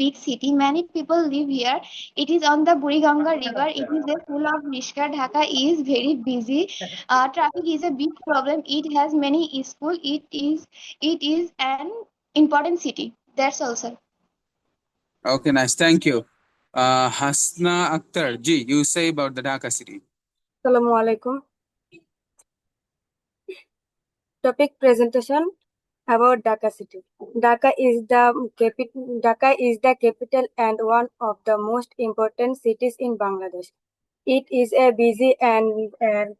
big city. Many people live here. It is on the Buriganga River. It is a full of Rishka. Dhaka is very busy. Traffic is a big problem. It has many schools. It is an important city. That's all, sir. Okay, nice. Thank you. Hasna Akhtar, Ji, you say about the Dhaka city. Assalamu alaikum. Topic presentation about Dhaka city. Dhaka is the capital and one of the most important cities in Bangladesh. It is a busy and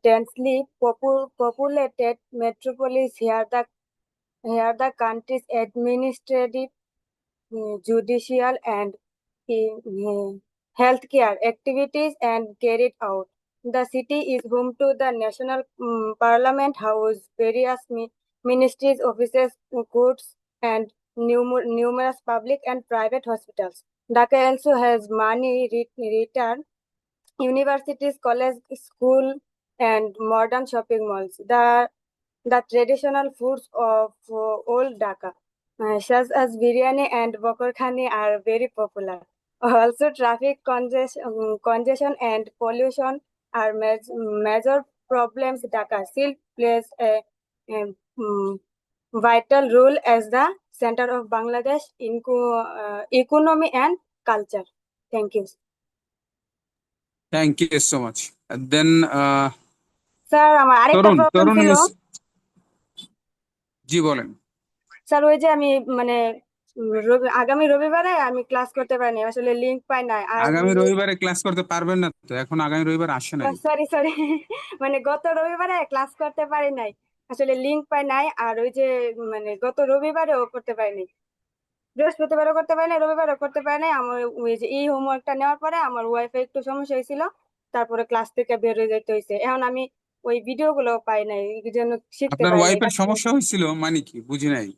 densely populated metropolis. Here the country's administrative, judicial, and healthcare activities and carried out. The city is home to the National Parliament House, various ministries, offices, courts, and numerous public and private hospitals. Dhaka also has many return universities, college, school, and modern shopping malls. The traditional foods of old Dhaka, such as biryani and bakar khani, are very popular. Also, traffic congestion and pollution are major problems. Dhaka still plays a vital role as the center of Bangladesh economy and culture. Thank you. Thank you so much. And then sir আমার আরেকটা তরুণ problem তরুণ ছিল জি বলেন। Sir ওই যে আমি মানে আগামী রবিবারে আমি ক্লাস করতে পারিনি, আসলে লিংক পাই নাই। আর আগামী রবিবারে ক্লাস করতে পারবেন না তো, এখন আগামী রবিবার আসে নাই। সরি মানে গত রবিবারে ক্লাস করতে পারি নাই, আসলে লিংক পাই নাই। আর ওই যে মানে গত রবিবারেও করতে পারিনি, বৃহস্পতিবারও করতে পারি নাই, রবিবারও করতে পারি নাই। আমার ওই যে এই হোমওয়ার্কটা নেওয়ার পরে আমার ওয়াইফাই একটু সমস্যা হয়েছিল, তারপরে ক্লাস থেকে বের হয়ে যেতে হয়েছে। এখন আমি ওই ভিডিও গুলো পাই নাই, এই জন্য শিখতে আপনার পারি নাই। ওয়াইফাই সমস্যা হয়েছিল মানে কি বুঝি নাই।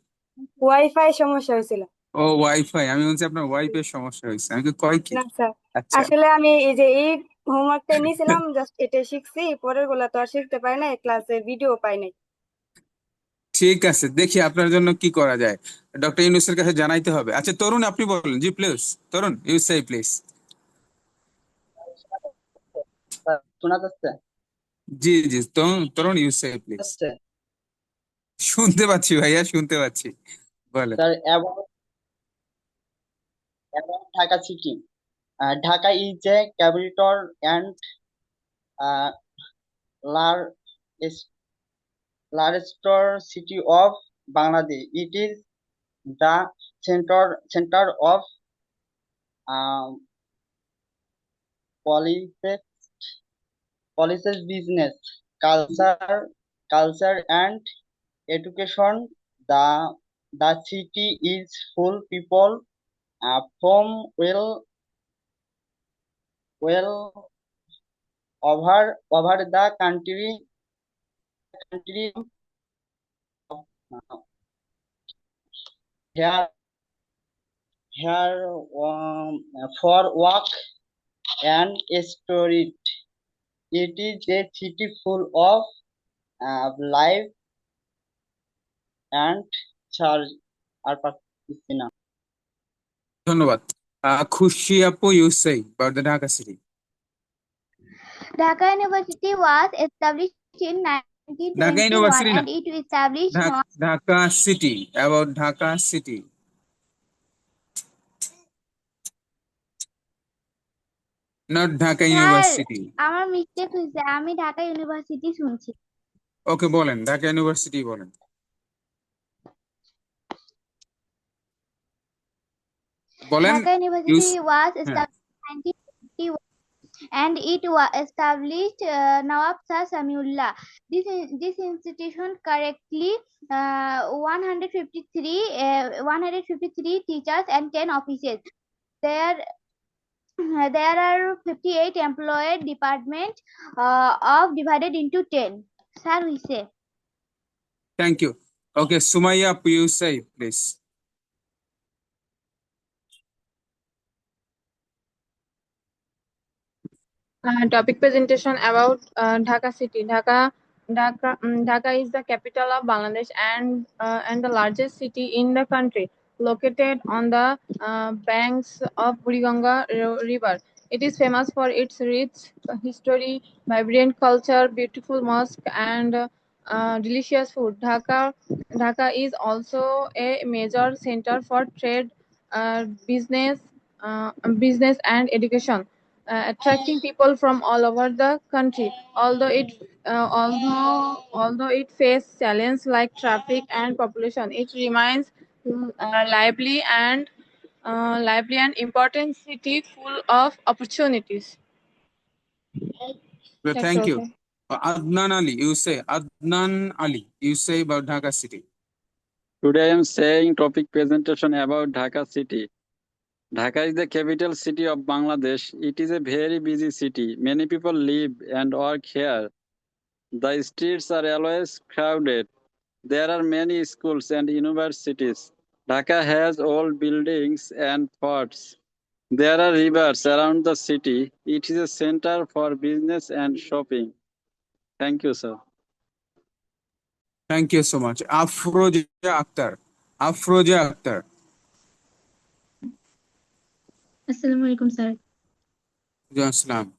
ওয়াইফাই সমস্যা হয়েছিল। ও ওয়াইফাই, আমি বলছি আপনার ওয়াইফাই সমস্যা হয়েছে, আমি কয় কি। না স্যার, আচ্ছা আসলে আমি এই যে এই হোমওয়ার্কটা নিয়েছিলাম, জাস্ট এটা শিখছি, পরের গুলা তো আর শিখতে পারি নাই, ক্লাসে ভিডিও পাই নাই। ঠিক আছে, দেখি আপনার জন্য কি করা যায়, ডক্টর ইউনূসের কাছে জানাইতে হবে। আচ্ছা তরুণ আপনি বলেন। জি please Tarun, you say please. শোনা যাচ্ছে? জি জি তরুণ ইউ সে প্লিজ। শুনতে পাচ্ছি ভাইয়া, শুনতে পাচ্ছি, বলেন। Sir about Dhaka city. Dhaka is a capital and uh, largest city of Bangladesh. It is the center of policies, business, culture and education. The city is full people from well over the country here for work and study. It is a city full of life and charge. আর পারতেছি না। ধন্যবাদ। খুশি আপু, you say about the Dhaka city. Dhaka University was established in Dhaka 1921 University and না, it established Dhaka city, about Dhaka city. Not Dhaka University. আমার mistake হয়েছে, আমি ঢাকা ইউনিভার্সিটি শুনছি। ওকে বলেন, ঢাকা ইউনিভার্সিটি বলেন। বলেন। Dhaka University was established in 1921 and it was established Nawab Shah Samiullah. This institution correctly 153 teachers and 10 offices. There are 58 employed department of divided into 10. Sir, we say. Thank you. Okay, Sumaya, you say please. Topic presentation about Dhaka city. Dhaka is the capital of Bangladesh and the largest city in the country. located on the banks of Buriganga River. It is famous for its rich history, vibrant culture, beautiful mosque, and delicious food. Dhaka is also a major center for trade, business, and education, attracting people from all over the country. Although it faces challenges like traffic and population, it remains lively and important city full of opportunities. Well, That's thank all, you. sir. Adnan Ali, Adnan Ali, you say about Dhaka city. Today I am saying topic presentation about Dhaka city. Dhaka is the capital city of Bangladesh. It is a very busy city. Many people live and work here. The streets are always crowded. There are many schools and universities. Dhaka has old buildings and forts. There are rivers around the city. It is a center for business and shopping. Thank you, sir. Thank you so much. Afroja Akhtar. Afroja Akhtar. Assalamu alaikum, sir. Assalam.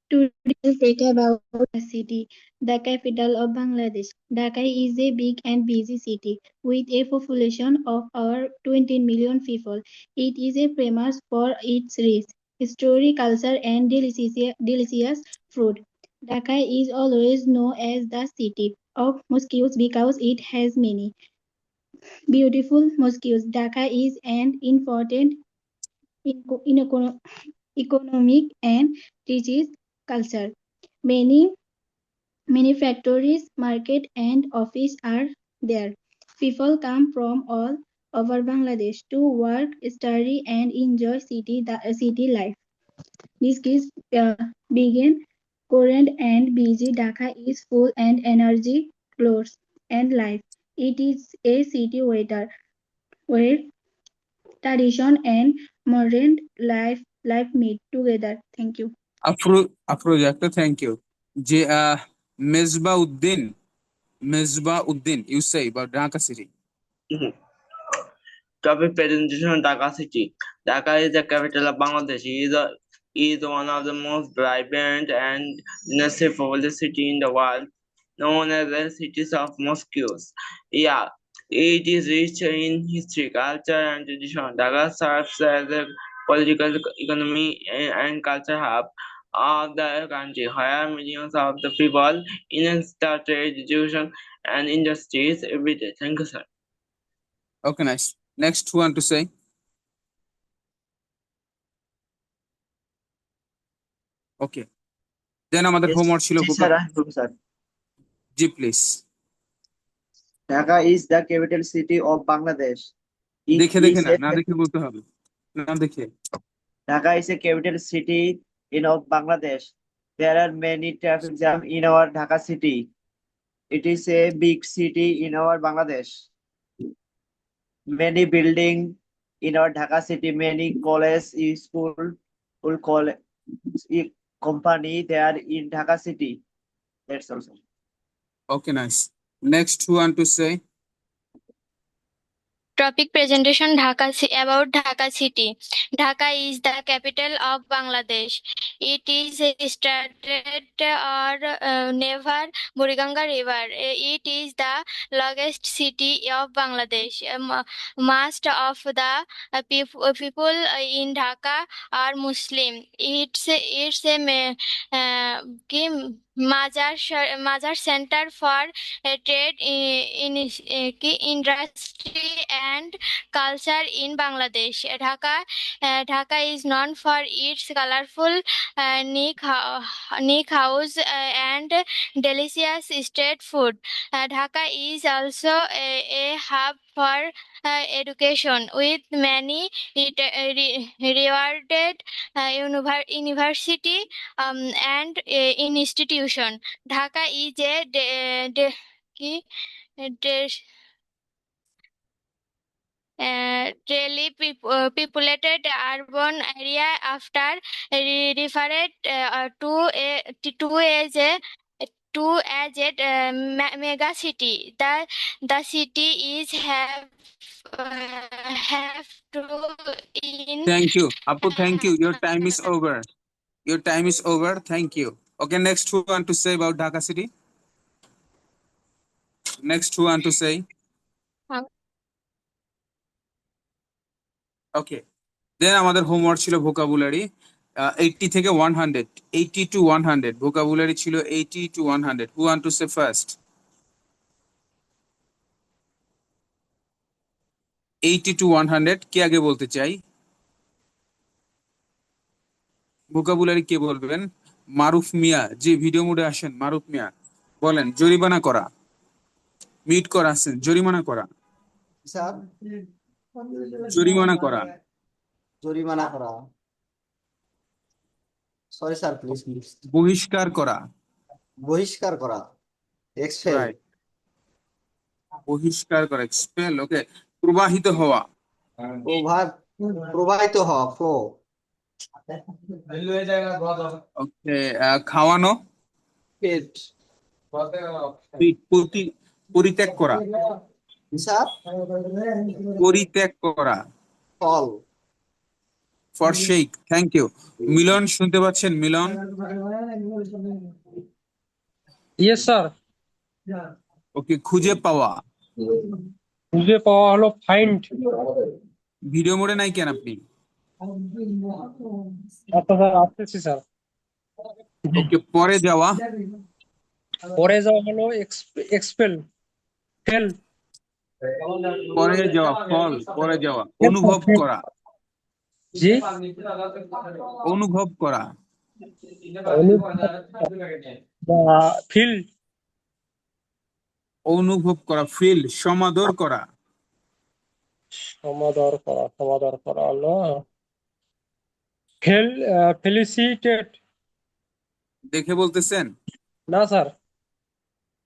Today we'll talk about Dhaka city, the capital of Bangladesh. Dhaka is a big and busy city with a population of over 20 million people. It is famous for its rich history, culture, and delicious food. Dhaka is always known as the city of mosques because it has many beautiful mosques. Dhaka is an important economic and rich culture. Many factories, market and office are there. People come from all over Bangladesh to work, study and enjoy city life. This is begin current and busy. Dhaka is full and energy, clothes and life. It is a city where tradition and modern life meet together. Thank you. Afroja Akhtar, thank you. Mesbauddin. Mesbauddin, you say about Dhaka city. Topic presentation Dhaka city. Dhaka is the capital of Bangladesh. It is one of the most vibrant and dynasty populous city in the world, known as the cities of mosques. Yeah, it is rich in history, culture, and tradition. Dhaka serves as a political, economy, and culture hub of the country, where millions of the people in trade, education, and industries every day. Thank you, sir. Okay, nice. Next one to say. Okay. Then আমাদের homework ছিল Yes, sir, sir. G please. Dhaka is the capital city of Bangladesh. দেখে না দেখে বলতে হবে। না দেখে। Dhaka is a capital city of Bangladesh. There are many traffic jams in our Dhaka city. It is a big city in our Bangladesh. Many buildings in our Dhaka city, many college, school, company, they are in Dhaka city. That's also. Okay, nice. Next one to say. Topic presentation about Dhaka city. Dhaka is the capital of Bangladesh. It is situated or near Buriganga River. It is the largest city of Bangladesh. Most of the people in Dhaka are Muslim. It's a major center for trade industry and culture in Bangladesh. Dhaka is known for its colorful neat house and delicious street food. Dhaka is also a hub for education with many rewarded university and institution. Dhaka is a densely populated urban area after referred to as a to as a mega city. The city is have to in Thank you. Apu, thank you. Your time is over. Your time is over. Thank you. Okay, next who want to say about Dhaka city? Next who want to say? Okay. Then আমাদের homework ছিল vocabulary 80 থেকে 100, 80 to 100 vocabulary ছিল 80 to 100. Who want to say first? 80 to 100 কে আগে বলতে চাই? Vocabulary কে বলবেন? মারুফ মিয়া, জি video মোডে আসেন। মারুফ মিয়া বলেন। জরিমানা করা, মিট করা আছেন। জরিমানা করা, স্যার জরিমানা করা, জরিমানা করা, সরি স্যার প্লিজ প্লিজ, বহিষ্কার করা। বহিষ্কার করা, এক্সপেল, রাইট, বহিষ্কার করা, এক্সপেল। ওকে, প্রবাহিত হওয়া, প্রবাহিত হওয়া, ফ্লো, ওকে, খাওয়ানো, পেট, পরিত্যাগ করা, স্যার পরিত্যাগ করা, ফল, ফরশেক। Thank you. মিলন শুনতে পাচ্ছেন? মিলন, ইয়েস স্যার। ওকে, খুঁজে পাওয়া। খুঁজে পাওয়া হলো ফাইন্ড। ভিডিও মোডে নাই কেন আপনি? আচ্ছা স্যার, আসতেছি স্যার। ওকে, পরে যাওয়া। পরে যাওয়া হলো এক্সপেল, ফেল। পরে যাওয়া, ফল, পরে যাওয়া। অনুভব করা, জি, অনুভব করা, ফিল, অনুভব করা, ফিল। সমাদর করা, সমাদর করা, সমাদর করা হলো ফেলিসিটেট। দেখে বলতেছেন? না sir.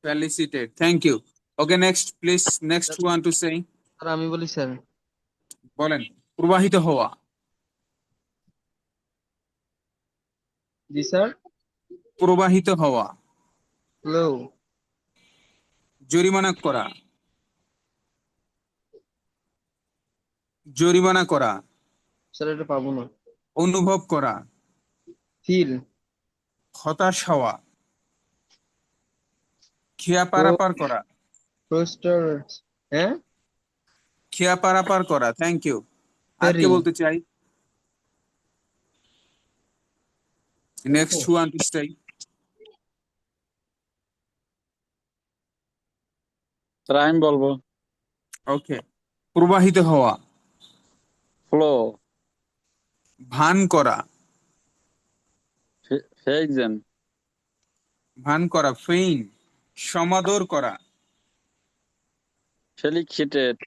Felicitate. Thank you. Okay, next please. Next one to say. Sir আমি বলি স্যার। বলেন। প্রবাহিত হওয়া, জি স্যার। প্রবাহিত হওয়া, ফ্লো, জরিমানা করা, জরিমানা করা, স্যার এটা পাবো না। অনুভব করা, ফিল, হতাশ হওয়া, খেয়া পারাপার করা, পোস্টার, হ্যাঁ, খেয়া পারাপার করা। Thank you. আর কে বলতে চাই? Next who want to stay? Sir আমি বলবো। ওকে, প্রবাহিত হওয়া, ফ্লো, ভান করা, ফেইজেন, ভান করা, ফেইন। সমাদর করা, ফেলিসিটেট,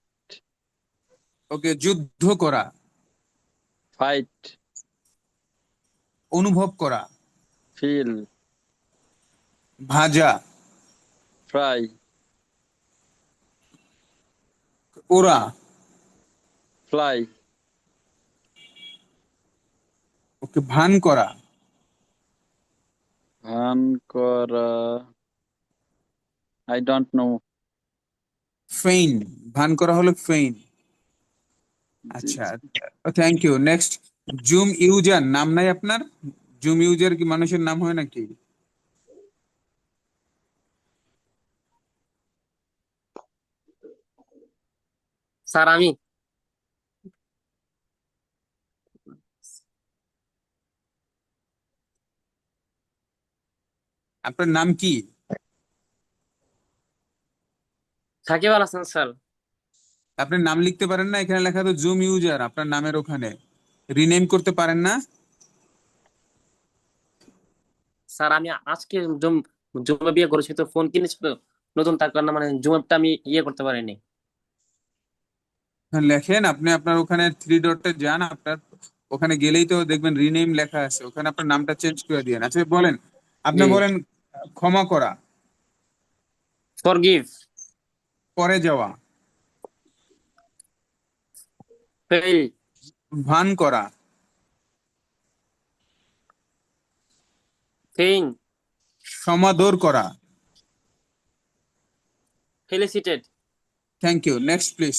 ওকে, যুদ্ধ করা, ফাইট, অনুভব করা, ফিল, ভাজা, ফ্রাই, ওরা, ফ্লাই, ওকে, ভান করা, ভান করা, আই ডোন্ট নো। ফেইন। ভান করা হলো ফেইন। আচ্ছা, thank you. Next, Zoom user. নাম নাই আপনার? জুম ইউজার কি মানুষের নাম হয় নাকি? স্যার আমি। আপনার নাম কি? সাকিব আল হাসান স্যার। আপনি নাম লিখতে পারেন না? এখানে লেখা তো জুম ইউজার, আপনার নামের ওখানে রিনেম করতে পারেন না? স্যার আমি আজকে জুমে বিয়ে করেছি তো, ফোন কিনেছি তো নতুন, তার কারণে মানে জুম অ্যাপটা আমি ইয়ে করতে পারিনি। লেখেন আপনি আপনার ওখানে 3 ডটে যান, আপনার ওখানে গেলেই তো দেখবেন রিনেম লেখা আছে, ওখানে আপনার নামটা চেঞ্জ করে দিয়েন। আচ্ছা বলেন, আপনি বলেন ক্ষমা করা, ফরগিভ, পরে যাওয়া, ফেল, ভান করা, ফেইন, সমাদর করা, felicitated. Thank you, next please.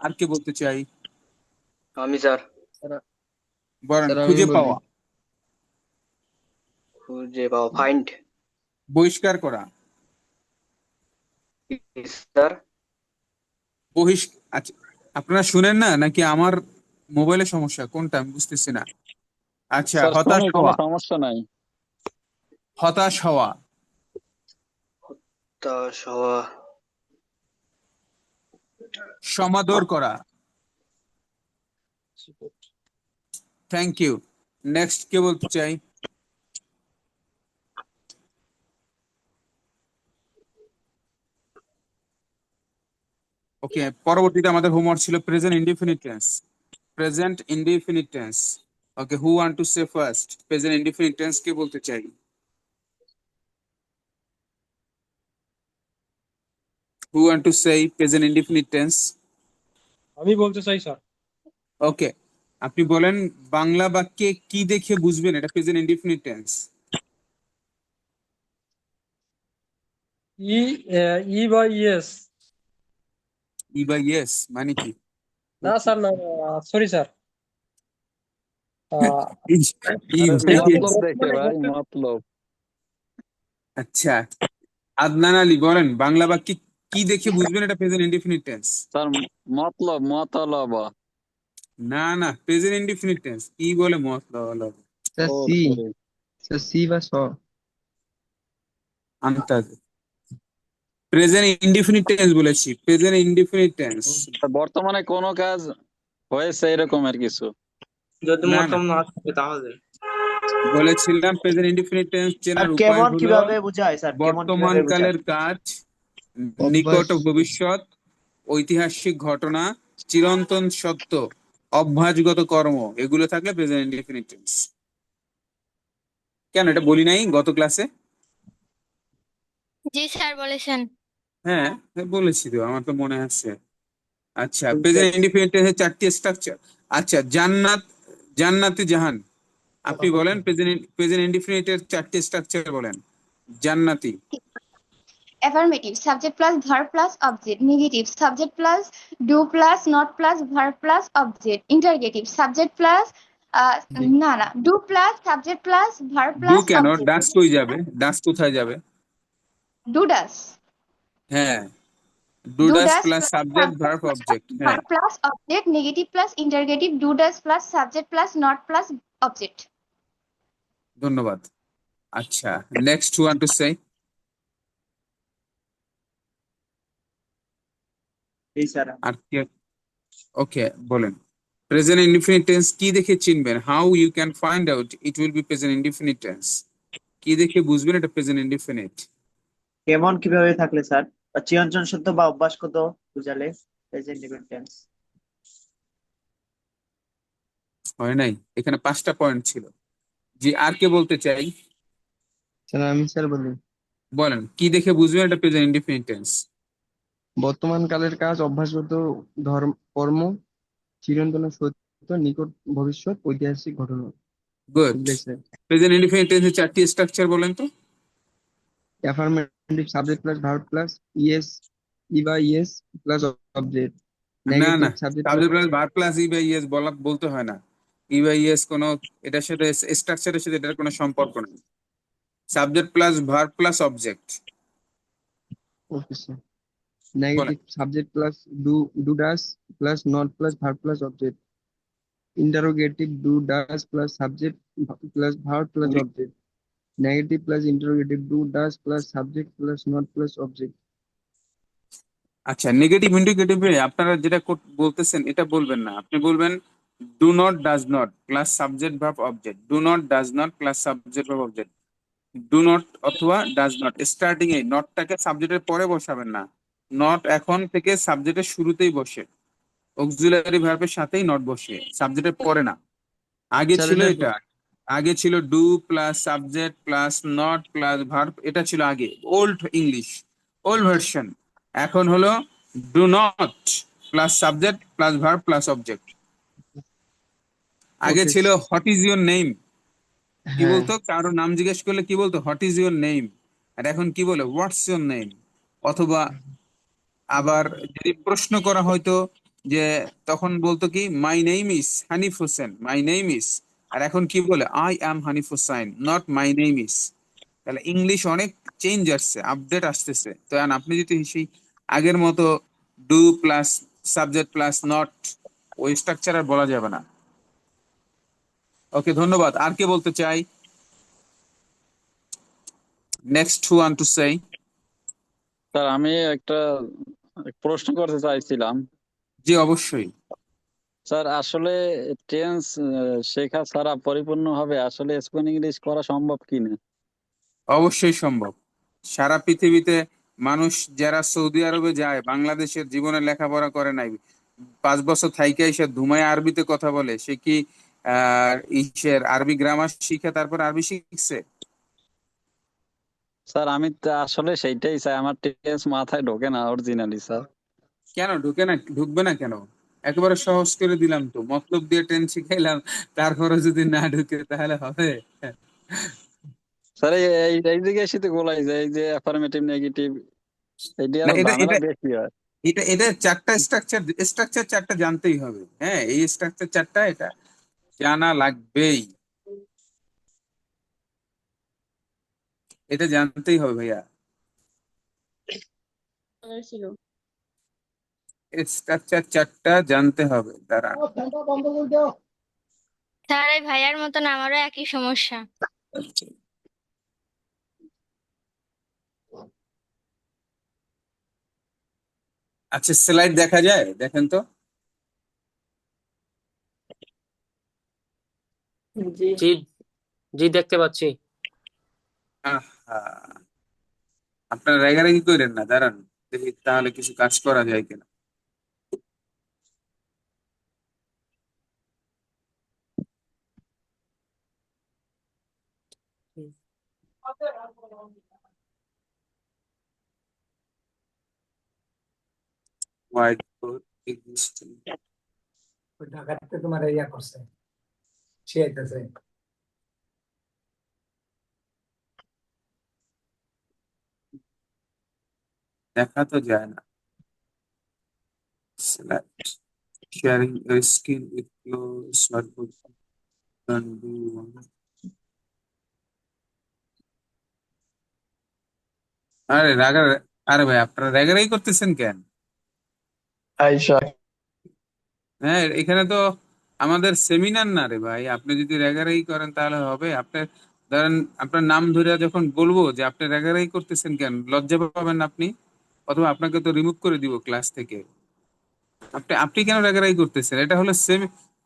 আর কে বলতে চাই? আমি স্যার বলেন। স্যার আমি খুঁজে বলি। পাওয়া, খুঁজে পাওয়া ফাইন্ড বহিষ্কার করা, স্যার আচ্ছা, আপনারা শুনেন না নাকি আমার মোবাইলে সমস্যা, কোনটা আমি বুঝতেছি না। আচ্ছা, স্যার হতাশ কোনো হওয়া, সমস্যা নাই। হতাশ হওয়া, তা হওয়া সমাদর করা। থ্যাংক ইউ, নেক্সট কে বলতে চাই? ওকে, পরবর্তীতে আমাদের হোমওয়ার্ক ছিল present indefinite tense. Present indefinite tense. Okay, who want to say first? Present indefinite tense কে বলতে চাই? Who want to say present indefinite tense? আমি বলতে চাই স্যার। ওকে, আপনি বলেন বাংলা বাক্যে কি দেখে বুঝবেন এটা প্রেজেন্ট ইনডিফিনিট টেন্স? ই বা ইয়েস। ই বা ইয়েস মানে কি? না স্যার, না, সরি স্যার। ই বা ইয়েস। মতলব দেখে ভাই, মতলব। আচ্ছা, আদনান আলী বলেন বাংলা বাক্যে কি দেখে বুঝবেন এটা প্রেজেন্ট ইনডিফিনিট টেন্স? স্যার মতলব, মতলব। না না, প্রেজেন্ট ইনডিফিনিট টেন্স কি বলে মতলব? স্যার ও সি, সরি। স্যার সি বা স। আন্তাজ। প্রেজেন্ট ইনডিফিনিট টেন্স বলেছি, প্রেজেন্ট ইনডিফিনিট টেন্স। বর্তমানে কোনো কাজ হয়েছে এরকমের কিছু। যদি না না, মতলব না থাকে তাহলে বলেছিলাম প্রেজেন্ট ইনডিফিনিট টেন্স চেনার উপায় কেমন হলো কিভাবে বোঝায় স্যার, কেমন বর্তমান কিভাবে বোঝায়? কালের কাজ, অভ্যাস। নিকট ও ভবিষ্যৎ, ঐতিহাসিক ঘটনা, চিরন্তন সত্য, অভ্যাসগত কর্ম, এগুলো থাকলে প্রেজেন্ট ইনডিফিনিট টেন্স। কেন এটা বলি নাই গত ক্লাসে? জি স্যার বলেছেন। হ্যাঁ বলেছি তো, আমার তো মনে আছে। আচ্ছা, প্রেজেন্ট ইনডিফিনিট টেন্সের 4টি স্ট্রাকচার। আচ্ছা, জান্নাত, জান্নাতে জাহান, আপনি বলেন প্রেজেন্ট ইনডিফিনিটের 4টি স্ট্রাকচার বলেন। জান্নাতি। Affirmative, subject plus verb plus object. Negative, subject plus do plus not plus verb plus object. Interrogative, subject plus না do plus subject plus verb do plus কেন, object. ডাস কই যাবে? ডাস কোথায় যাবে? Do does. হ্যাঁ, do Do does does plus plus subject subject verb plus object. হ্যাঁ, verb plus object. Negative plus interrogative. Do does plus subject plus not plus object. ধন্যবাদ। আচ্ছা, next one to সে। এই sir আর কি? ওকে, বলেন present indefinite tense কি দেখে চিনবেন? How you can find out it will be present indefinite tense? কি দেখে বুঝবেন এটা প্রেজেন্ট ইনডিফিনিট? কেমন কিভাবে থাকলে স্যার, বা চিরঞ্জন সত্য বা অভ্যাসগত বুঝালে প্রেজেন্ট ইনডিফিনিট টেন্স। হয় নাই, এখানে 5টা পয়েন্ট ছিল। জি, আর কে বলতে চাই? স্যার আমি স্যার বলি। বলেন কি দেখে বুঝবেন এটা প্রেজেন্ট ইনডিফিনিট টেন্স? বর্তমান কালের কাজ, অভ্যাসগত ধর্ম কর্ম, চিরন্তন সত্য, নিকট ভবিষ্যৎ, ঐতিহাসিক ঘটনা। গুড। এগুলাই স্যার। প্রেজেন্ট ইনডিফিনিট টেন্সের 4টি স্ট্রাকচার বলেন তো। Affirmative, subject plus verb plus es, E বা ইয়েস প্লাস অবজেক্ট। না নেগেটিভ, না, subject subject plus verb plus E by es বলতে হয় না। ই বাই ইয়েস কোনো, এটার সাথে স্ট্রাকচারের সাথে এটার কোনো সম্পর্ক নেই। Subject plus verb plus object. Okay sir. বলেন। Negative, subject plus do does plus not plus verb plus object. Interrogative, do does plus subject plus verb plus object. Negative plus interrogative, do does plus subject plus not plus object. আচ্ছা, negative ইন্ডিকেটিভে আপনারা যেটা বলতেছেন এটা বলবেন না, আপনি বলবেন do not does not plus subject verb object. Do not does not plus subject verb object. Do not অথবা ডাজ নট, স্টার্টিং এ নটটাকে সাবজেক্টের পরে বসাবেন না। নট এখন থেকে সাবজেক্টের শুরুতেই বসে, অক্সিলারি ভার্বের সাথেই নট বসে, সাবজেক্টের পরে না। আগে স্যার ছিল এটা এটা, আগে ছিল do plus subject plus not plus verb, এটা ছিল আগে ওল্ড ইংলিশ, ওল্ড ভার্সন। এখন হলো do not plus subject plus verb plus object. আগে ওকে। ছিল হোয়াট ইজ ইউর নেম, কি হ্যাঁ বলতো? কারো নাম জিজ্ঞেস করলে কি বলতো? What is your name. আর এখন কি বলে? What's your name. অথবা আবার যদি প্রশ্ন করা হয়তো যে তখন বলতো কি my name is Hanif Hossain, my name is, আর এখন কি বলে I am Hanif Hossain, not my name is. তাহলে ইংলিশ অনেক চেঞ্জ আসছে, আপডেট আসতেছে। তো এখন আপনি যদি সেই আগের মতো do plus subject plus not, ওই স্ট্রাকচার আর বলা যাবে না। ওকে, ধন্যবাদ। আর কে বলতে চাই? Next who want to say? Sir আমি একটা প্রশ্ন করতে চাইছিলাম। জি অবশ্যই। স্যার আসলে টেন্স শেখা ছাড়া পরিপূর্ণভাবে আসলে স্পোকেন ইংলিশ করা সম্ভব কিনা? অবশ্যই সম্ভব। সারা পৃথিবীতে মানুষ যারা সৌদি আরবে যায়, বাংলাদেশের জীবনে লেখাপড়া করে নাই, 5 বছর থাইকে এসে ধুমায় আরবিতে কথা বলে, সে কি ইসের আরবি গ্রামার শিখে তারপর আরবি শিখছে? স্যার আমি তো আসলে সেইটাই চাই, আমার টেন্স মাথায় ঢোকে না অরিজিনালি স্যার। কেন ঢুকে না? ঢুকবে না কেন? একেবারে সহজ করে দিলাম তো, মতলব দিয়ে টেন শিখাইলাম, তারপরে যদি না ঢুকে তাহলে হবে? স্যার এই দিকে এসে তো গোলাই যায়, এই যে অ্যাফার্মেটিভ নেগেটিভ, এইটা না, আরো এটা ঝামেলা এটা বেশি হয়। এটা চারটা স্ট্রাকচার, স্ট্রাকচার চারটা জানতেই হবে। হ্যাঁ, এই স্ট্রাকচার চারটা এটা জানা লাগবেই, এটা জানতেই হবে ভাইয়া। স্ট্রাকচার চারটা জানতে হবে। তারা স্যার এই ভাইয়ার মতন আমারও একই সমস্যা। আচ্ছা, স্লাইড দেখা যায়? দেখেন তো। জি জি দেখতে পাচ্ছি। আহা, আপনারা রেগারেগি করেন না, দাঁড়ান দেখি তাহলে কিছু কাজ করা যায় কিনা। White board existing. ঢাকাতে তোমার ইয়া করছে, শিয়াইতেছে। দেখা তো যায় না। Select sharing your screen with close whiteboard. Can do one. আরে রাগা, আরে ভাই আপনারা রেগারাই করতেছেন কেন? হ্যাঁ, এখানে তো আমাদের সেমিনার না রে ভাই, আপনি যদি রেগারাই করেন তাহলে হবে? আপনি ধরেন আপনার নাম ধরে যখন বলবো যে আপনি রেগারাই করতেছেন কেন, লজ্জা পাবেন না আপনি, অথবা আপনাকে তো রিমুভ করে দিব ক্লাস থেকে। আপনি আপনি কেন রেগারাই করতেছেন? এটা হলো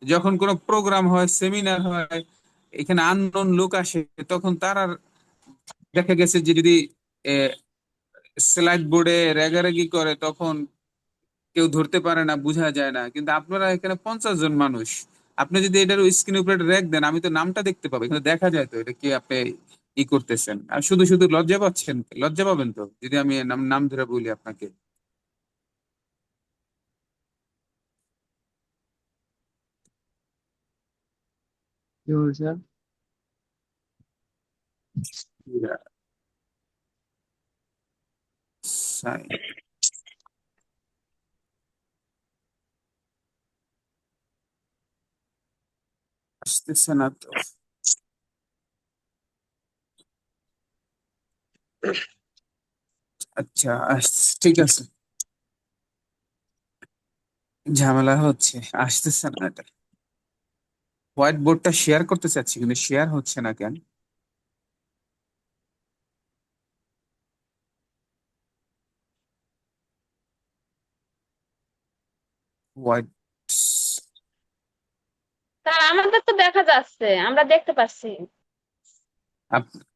যখন কোনো প্রোগ্রাম হয়, সেমিনার হয়, এখানে আননোন লোক আসে, তখন তারা দেখা গেছে যে যদি স্লাইড বোর্ডে রেগারেগি করে তখন কেউ ধরতে পারে না, বোঝা যায় না। কিন্তু আপনারা এখানে 50 জন মানুষ, আপনি যদি এটার স্ক্রিন উপরে রেখ দেন, আমি তো নামটা দেখতে পাবো, এখানে দেখা যায় তো এটা কি আপনি ই করতেছেন। আর শুধু শুধু লজ্জা পাচ্ছেন, লজ্জা পাবেন তো যদি আমি নাম নাম ধরে বলি আপনাকে। কি হলো স্যার? সাইন আসতেছে না তো। আচ্ছা, ঠিক আছে, ঝামেলা হচ্ছে, আসতেছে না এটা। হোয়াইট বোর্ডটা শেয়ার করতে চাচ্ছি কিন্তু শেয়ার হচ্ছে না কেন? হোয়াইট, স্যার আমাদের তো দেখা যাচ্ছে, আমরা দেখতে পাচ্ছি।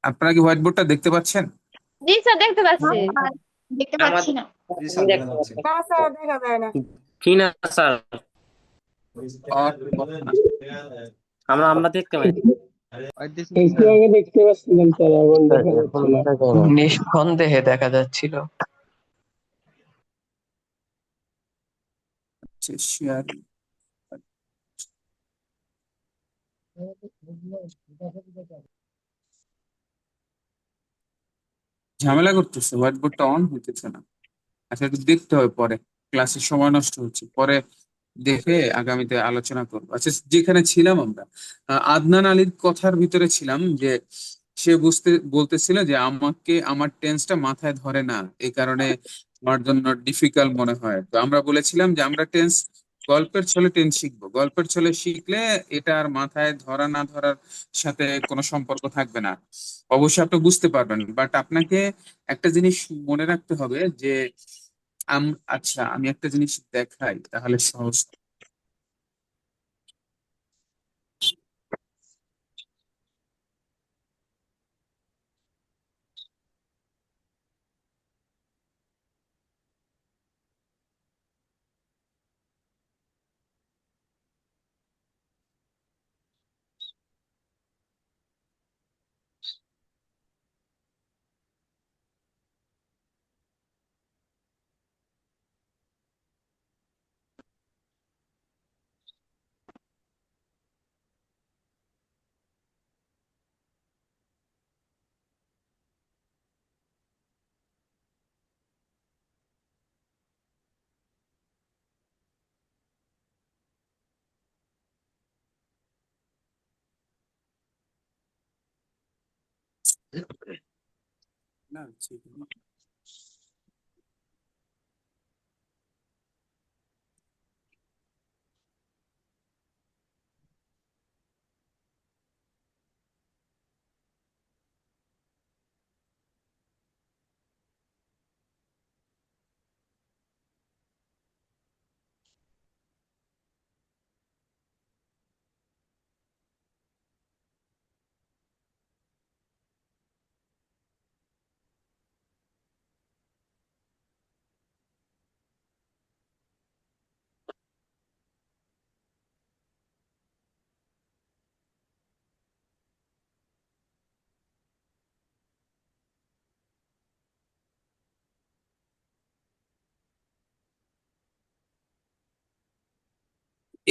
আপনারা কি হোয়াইট বোর্ডটা দেখতে পাচ্ছেন? জি স্যার দেখতে পাচ্ছি। দেখতে পাচ্ছি না। জি স্যার দেখা যাচ্ছে। না স্যার দেখা যায় না। কি না স্যার, আমরা দেখতে পাই। একটু আগে দেখতে পাচ্ছিলাম স্যার, এখন দেখা যাচ্ছে না। নিঃসন্দেহে দেখা যাচ্ছিল। শেয়ার ঝামেলা করতেছে, হোয়াইট বোর্ডটা অন হইতেছে না। আচ্ছা, একটু দেখতে হবে, পরে ক্লাসের সময় নষ্ট হচ্ছে, পরে দেখে আগামীতে আলোচনা করবো। আচ্ছা, যেখানে ছিলাম আমরা, আদনান আলীর কথার ভিতরে ছিলাম যে সে বলতেছিল যে আমাকে আমার টেন্সটা মাথায় ধরে না, এই কারণে আমার জন্য ডিফিকাল্ট মনে হয়। তো আমরা বলেছিলাম যে আমরা টেন্স গল্পের ছলে টেন্স শিখবো, গল্পের ছলে শিখলে এটা আর মাথায় ধরা না ধরার সাথে কোনো সম্পর্ক থাকবে না। অবশ্যই আপনি বুঝতে পারবেন, বাট আপনাকে একটা জিনিস মনে রাখতে হবে যে আচ্ছা, আমি একটা জিনিস দেখাই তাহলে সহজ। না, ঠিক না।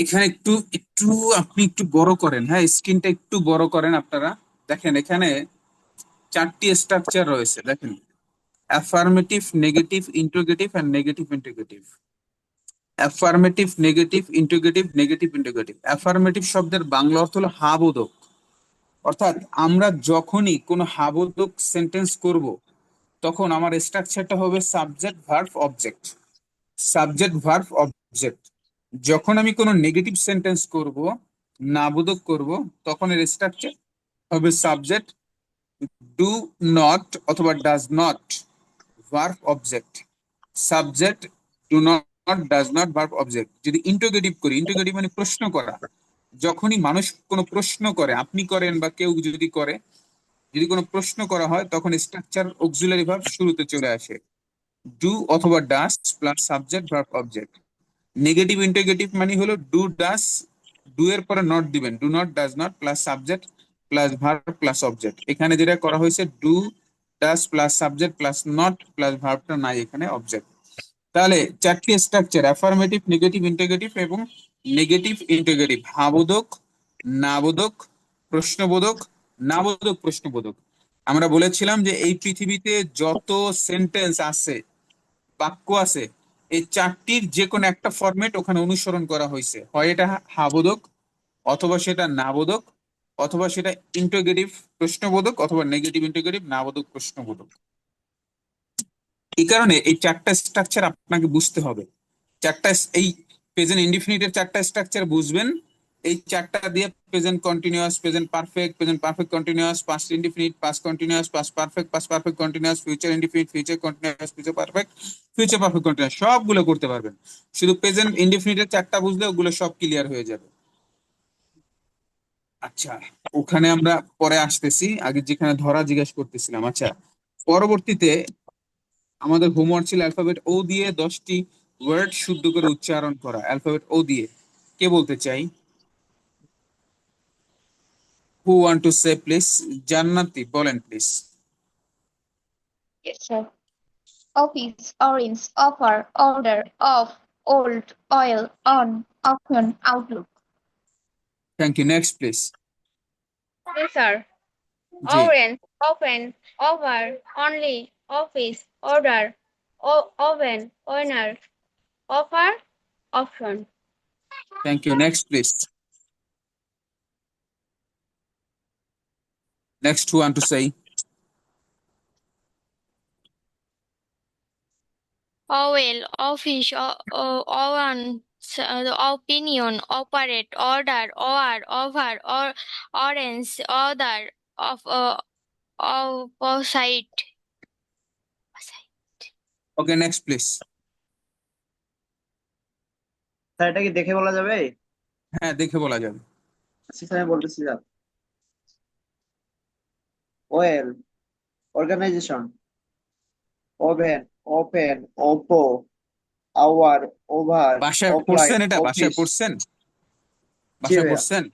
এখানে একটু একটু আপনি একটু বড় করেন, হ্যাঁ, স্ক্রিনটা একটু বড় করেন আপনারা। দেখেন এখানে 4টি স্ট্রাকচার রয়েছে, দেখেন: affirmative, negative, interrogative and negative interrogative. Affirmative, negative, interrogative, negative interrogative. Affirmative শব্দের বাংলা অর্থ হলো হাবোধক, অর্থাৎ আমরা যখনই কোনো হাবোধক সেন্টেন্স করব তখন আমার স্ট্রাকচারটা হবে subject verb object. Subject verb object. যখন আমি কোনো নেগেটিভ সেন্টেন্স করব, নাবোধক করব, তখন এর স্ট্রাকচার হবে সাবজেক্ট ডু নট অথবা does not verb object. Subject do not, does not verb object. যদি ইন্টারোগেটিভ করি, ইন্টারোগেটিভ মানে প্রশ্ন করা, যখনই মানুষ কোনো প্রশ্ন করে, আপনি করেন বা কেউ যদি করে, যদি কোনো প্রশ্ন করা হয় তখন স্ট্রাকচার অক্সিলারি ভার্ব শুরুতে চলে আসে, ডু অথবা does plus subject verb object. Negative integrative মানে হলো ডু ডাস, ডু এর পরে নট দিবেন, do not, does not plus subject plus verb plus object. এখানে যেটা করা হয়েছে do does plus subject plus not plus ভার্বটা নাই, এখানে অবজেক্ট। তাহলে 4টি স্ট্রাকচার: অ্যাফার্মেটিভ, নেগেটিভ ইন্টিগ্রেটিভ এবং নেগেটিভ ইন্টিগ্রেটিভ। হাবোধক, নাবোধক, প্রশ্নবোধক, নাবোধক, প্রশ্নবোধক। আমরা বলেছিলাম যে এই পৃথিবীতে যত সেন্টেন্স আছে, বাক্য আছে, এই 4টির যে কোনো একটা ফরম্যাট ওখানে অনুসরণ করা হয়েছে, হয় এটা হাবোধক, অথবা সেটা নাবোধক, অথবা সেটা ইন্টিগ্রেটিভ প্রশ্নবোধক, অথবা নেগেটিভ ইন্টিগ্রেটিভ নাবোধক প্রশ্নবোধক। এই কারণে এই 4টা স্ট্রাকচার আপনাকে বুঝতে হবে। এই প্রেজেন্ট ইনডিফিনিটের 4টা স্ট্রাকচার বুঝবেন, এই 4টা দিয়ে present continuous, present perfect continuous, past indefinite, past continuous, past perfect continuous, future indefinite, future continuous, future perfect continuous, সবগুলো করতে পারবেন। শুধু প্রেজেন্ট ইনডিফিনিটের 4টা বুঝলে ওগুলো সব ক্লিয়ার হয়ে যাবে। আচ্ছা, ওখানে আমরা পরে আসতেছি, আগে যেখানে ধরা জিজ্ঞেস করতেছিলাম। আচ্ছা, পরবর্তীতে আমাদের হোমওয়ার্ক ছিল অ্যালফাবেট ও দিয়ে 10টি ওয়ার্ড শুদ্ধ করে উচ্চারণ করা। অ্যালফাবেট ও দিয়ে কে বলতে চাই? Who want to say please? জান্নাতি বলেন please. Yes, sir. Office, orange, offer, order, off, old, oil, on, option, outlook. Thank you, next please. Yes, sir. জি, Orange, open, over, only, office, order, oven, owner, offer, option. Thank you. Next, please. Next one to say. Owl, office, own, opinion, operate, order, over, or orange, order, of opposite. Okay, next, please. Sir এটা কি দেখে বলা যাবে? হ্যাঁ, দেখে বলা যাবে। আচ্ছা স্যার আমি বলতেছি sir. Well, organization, oven, open, oppo, hour, over, বাসায় offline, পড়ছেন এটা? বাসায় office। পড়ছেন? জি বাসায় ভাইয়া। পড়ছেন?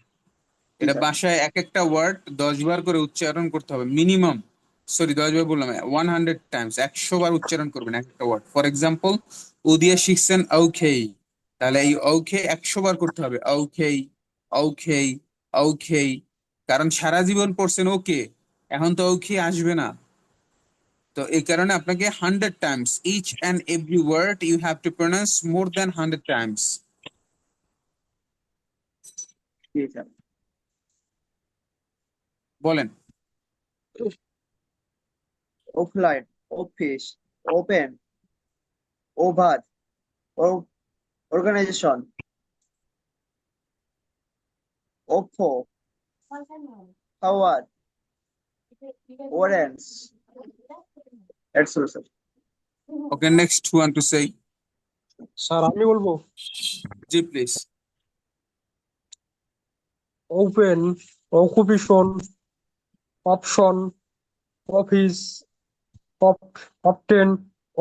জি এটা স্যার। বাসায় এক একটা ওয়ার্ড 10 বার করে উচ্চারণ করতে হবে মিনিমাম। সরি, 10 বার বললাম, 100 টাইমস, 100 বার উচ্চারণ করবেন এক একটা ওয়ার্ড। ফর এক্সাম্পল, ও দিয়ে শিখছেন ওকে, তাহলে এই ওকে 100 বার করতে হবে। ওকে, ওকে, ওকে, কারণ সারা জীবন পড়ছেন ওকে, এখন তো ওকে আসবে না। তো এই কারণে আপনাকে 100 times, each and every word you have to pronounce more than 100 times. জি স্যার। বলেন। offline, office, open, over, organization, oppo, hour, orange, etc. sir. Okay, next one to say. Sir আমি বলবো জি please. Open, occupation, option, office, often,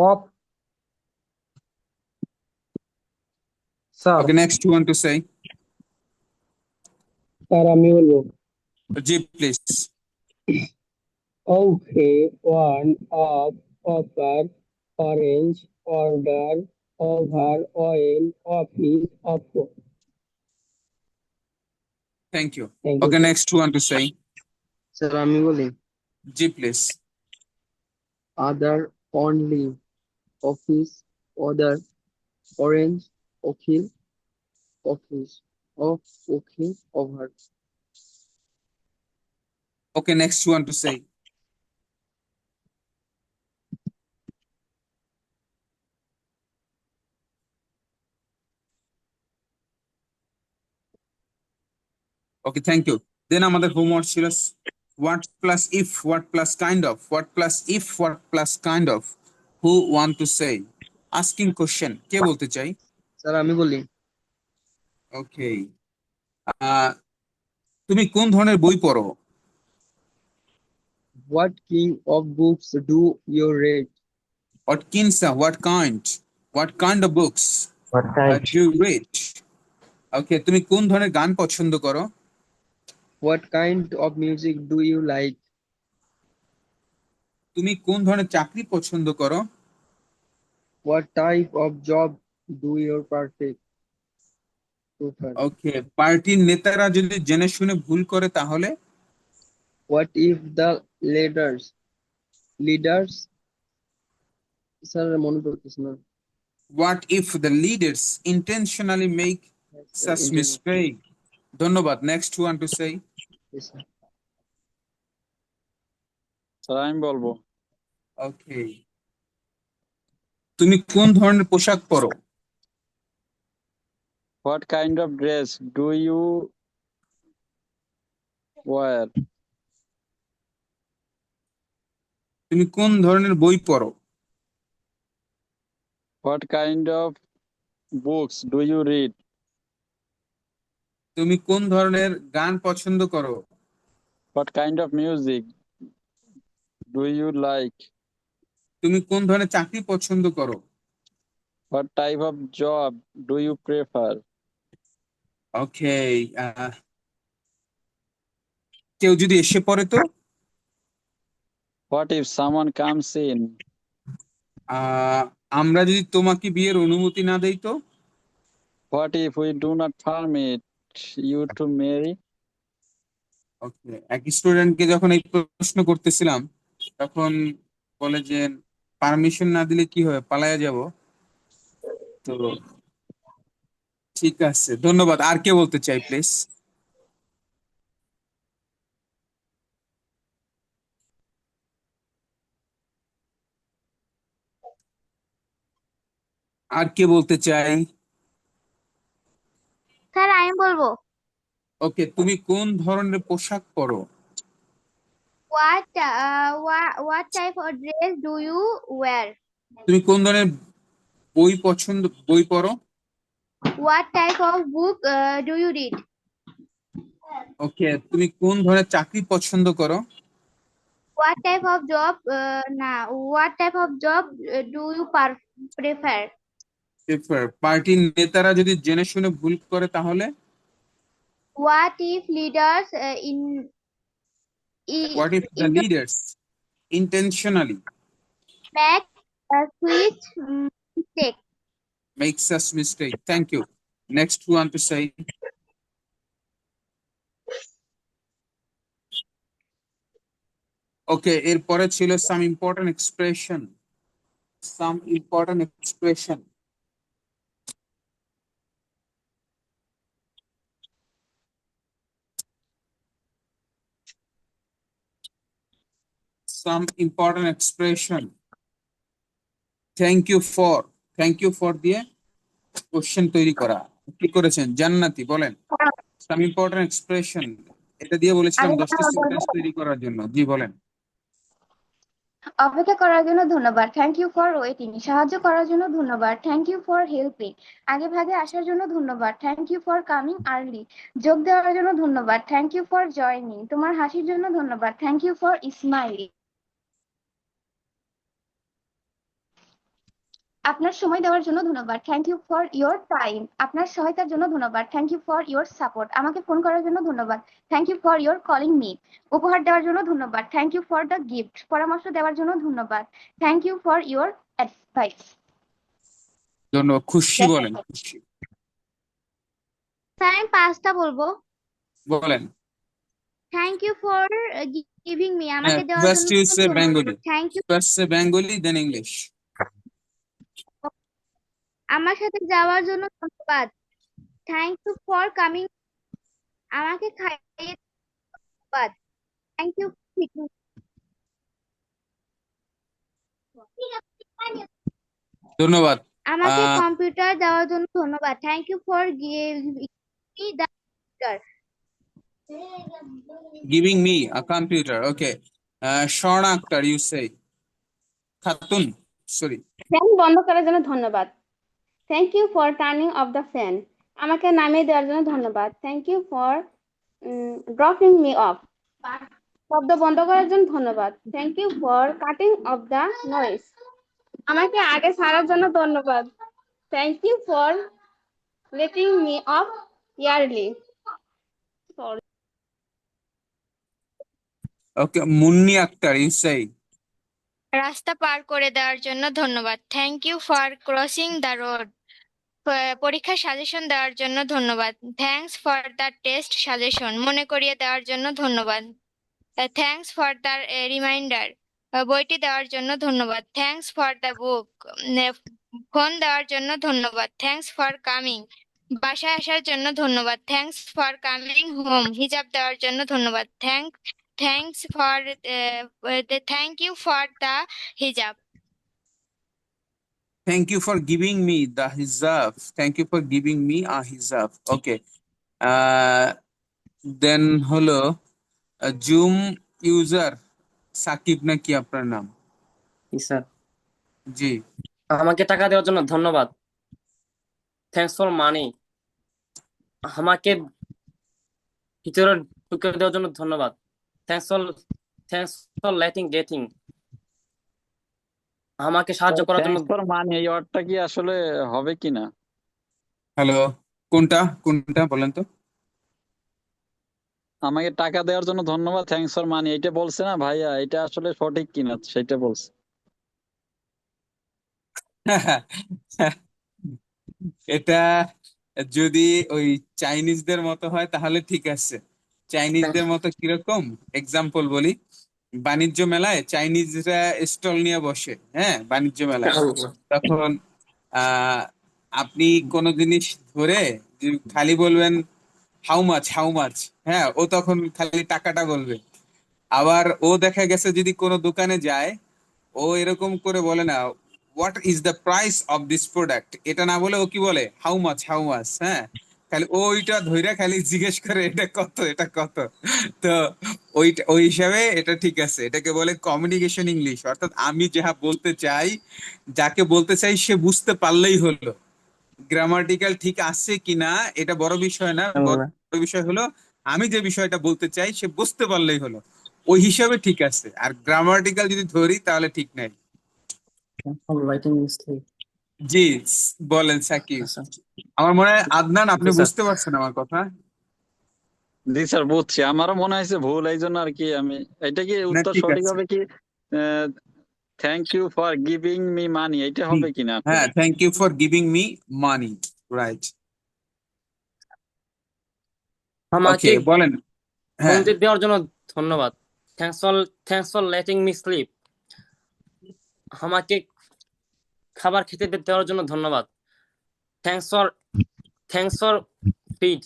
off. Sir Okay, next one to say. Sir আমি বলবো জি please. Okay, one, off, offer, orange, order, over, oil, office, অফো। Thank you. Thank you, Okay, sir. next one to say. Sir আমি বলি জি please. Other, only, office, other, orange, অখিল, office, off, okay, over. Okay, next one to say. Okay, thank you. Then আমাদের homework ছিল what plus if, what plus kind of, what plus if, what plus kind of. Who want to say? Asking question. কে বলতে চাই? Sir আমি বলি Okay. তুমি কোন ধরনের বই পড়ো? what king of books do you read? What kind of books What kind? do you read? Okay, তুমি কোন ধরনের গান পছন্দ করো? What kind of music do you like? তুমি কোন ধরনের চাকরি পছন্দ করো? What type of job do you prefer? ওকে, পার্টির নেতারা যদি জেনে শুনে ভুল করে তাহলে? What if the leaders sir মনে পড়তেছে না। What if the leaders intentionally make such mistake? ধন্যবাদ। Next one to say. Sir আমি বলবো ওকে, তুমি কোন ধরনের পোশাক পরো? What kind of dress do you wear? তুমি কোন ধরনের বই পড়ো? What kind of books do you read? তুমি কোন ধরনের গান পছন্দ করো? What kind of music do you like? তুমি কোন ধরনের চাকরি পছন্দ করো? What type of job do you prefer? ওকে, কেউ যদি এসে পড়ে তো? What if someone comes in? আমরা যদি তোমাকে বিয়ের অনুমতি না দেই তো? What if we do not permit you to marry? ওকে, এক স্টুডেন্টকে যখন এই প্রশ্ন করতেছিলাম তখন বলে যে পারমিশন না দিলে কি হবে, পালায়া যাব। তো ঠিক আছে, ধন্যবাদ। আর কে বলতে চাই প্লিজ? আর কে বলতে চাই? স্যার আমি বলবো। ওকে, তুমি কোন ধরনের পোশাক পরো? What type of dress do you wear? তুমি কোন ধরনের বই পড়ো? What type of book do you read? ওকে, তুমি কোন ধরনের চাকরি পছন্দ করো? What type of job what type of job do you prefer? পার্টির নেতারা যদি জেনে শুনে ভুল করে তাহলে? What if leaders What if the leaders intentionally make a switch mistake? makes us mistake? Thank you. Next, who want to say? Okay, এরপরে ছিল some important expression. Some important expression. Some important expression. Thank you for দিয়ে question তৈরি করা। কি করেছেন জান্নাতি? বলেন some important expression। এটা দিয়ে বলেছিলাম 10টা সেন্টেন্স তৈরি করার জন্য। জি বলেন। অপেক্ষা করার জন্য ধন্যবাদ, থ্যাংক ইউ ফর ওয়েটিং। সাহায্য করার জন্য ধন্যবাদ, থ্যাংক ইউ ফর হেল্পিং। আগে ভাগে আসার জন্য ধন্যবাদ, thank you for coming early. যোগ দেওয়ার জন্য ধন্যবাদ, থ্যাংক ইউ ফর জয়নিং। তোমার হাসির জন্য ধন্যবাদ, থ্যাংক ইউ ফর স্মাইলিং। আপনার সময় দেওয়ার জন্য ধন্যবাদ, thank you for your time. আপনার সহায়তার জন্য ধন্যবাদ, thank you for your support. আমাকে ফোন করার জন্য ধন্যবাদ, thank you for your calling me. উপহার দেওয়ার জন্য ধন্যবাদ, thank you for the gift. পরামর্শ দেওয়ার জন্য ধন্যবাদ, thank you for your advice. ধন্যবাদ। খুশি বলেন, খুশি স্যার আমি 5টা বলবো। বলেন। Thank you for giving me, আমাকে দেওয়ার First you জন্য say ধন্যবাদ, Bengali. Thank you. First say Bengali, then English. আমার সাথে যাওয়ার জন্য ধন্যবাদ, থ্যাংক ইউ ফর কামিং। আমাকে খাইয়ে ধন্যবাদ, থ্যাংক ইউ। ধন্যবাদ। আমাকে কম্পিউটার দেওয়ার জন্য ধন্যবাদ, thank you for giving me a computer. Okay. Shorna Akhtar, you say. Khatun, sorry. Fan বন্ধ করার জন্য ধন্যবাদ, thank you for turning off the fan. আমাকে নামিয়ে দেওয়ার জন্য ধন্যবাদ, thank you for dropping me off. শব্দ বন্ধ করার জন্য ধন্যবাদ, thank you for cutting off the noise. আমাকে আগে ছাড়ার জন্য ধন্যবাদ, thank you for letting me off early. Okay, Munni Akhtar, you say. রাস্তা পার করে দেওয়ার জন্য ধন্যবাদ, thank you for crossing the road. পরীক্ষার সাজেশন দেওয়ার জন্য ধন্যবাদ, thanks for the test suggestion. মনে করিয়ে দেওয়ার জন্য ধন্যবাদ, থ্যাঙ্কস ফর দ্য রিমাইন্ডার। বইটি দেওয়ার জন্য ধন্যবাদ, thanks for the book. Phone দেওয়ার জন্য ধন্যবাদ, থ্যাঙ্কস ফর কামিং। বাসায় আসার জন্য ধন্যবাদ, থ্যাঙ্কস ফর কামিং হোম। হিজাব দেওয়ার জন্য ধন্যবাদ, thanks for thank you for the hijab. Thank you for giving me the hijab. Thank you for giving me a hijab. Okay. Then হলো জুম ইউজার সাকিব নাকি আপনার নাম? স্যার জি। আমাকে টাকা দেওয়ার জন্য ধন্যবাদ, থ্যাঙ্কস ফর মানি। আমাকে ভিতরে ঢুকে দেওয়ার জন্য ধন্যবাদ, থ্যাঙ্কস ফর গেটিং। আমাকে সাহায্য করার জন্য থ্যাঙ্কস ফর মানি, এই ওয়ার্ডটা কি আসলে হবে কিনা? হ্যালো, কোনটা বলেন তো? আমাকে টাকা দেওয়ার জন্য ধন্যবাদ, থ্যাঙ্কস ফর মানি, এইটা বলছে না ভাইয়া, এটা আসলে সঠিক কিনা সেটা বলছে। এটা যদি ওই চাইনিজদের মতো হয় তাহলে ঠিক আছে। চাইনিজদের মতো কিরকম এক্সাম্পল বলি, বাণিজ্য মেলায় চাইনিজরা স্টল নিয়ে বসে, হ্যাঁ, বাণিজ্য মেলায়। তখন আপনি কোনো জিনিস ধরে খালি বলবেন হাউ মাছ, হ্যাঁ, ও তখন খালি টাকাটা বলবে। আবার ও দেখা গেছে যদি কোনো দোকানে যায়, ও এরকম করে বলে না what is the price of this product, এটা না বলে ও কি বলে হাউ মাছ, হ্যাঁ, খালি ও ওইটা ধইরা খালি জিজ্ঞেস করে এটা কত। তো ওই হিসাবে এটা ঠিক আছে, এটাকে বলে কমিউনিকেশন ইংলিশ। অর্থাৎ আমি যাহা বলতে চাই, যাকে বলতে চাই সে বুঝতে পারলেই হলো। গ্রামাটিক্যাল ঠিক আছে কিনা এটা বড় বিষয় না, বড় বিষয় হলো আমি যে বিষয়টা বলতে চাই সে বুঝতে পারলেই হলো, ওই হিসাবে ঠিক আছে। আর গ্রামাটিক্যাল যদি ধরি তাহলে ঠিক নাই। জি, বলেন সাকিব। আমার মনে হয় আদনান আপনি বুঝতে পারছেন আমার কথা। জি স্যার, বুঝছি। আমারও মনে হয়েছে ভুল, এই জন্য আর কি আমি এটা কি না, উত্তর ঠিক সঠিক আছে। হবে কি thank you for giving me money, এটা হবে কিনা? হ্যাঁ, thank you for giving me money, right. আমাকে ওকে, বলেন। হ্যাঁ, ঘুমতে দেওয়ার জন্য ধন্যবাদ। Thanks for letting me sleep. আমাকে খাবার খেতে দেওয়ার জন্য ধন্যবাদ। Thanks for feed.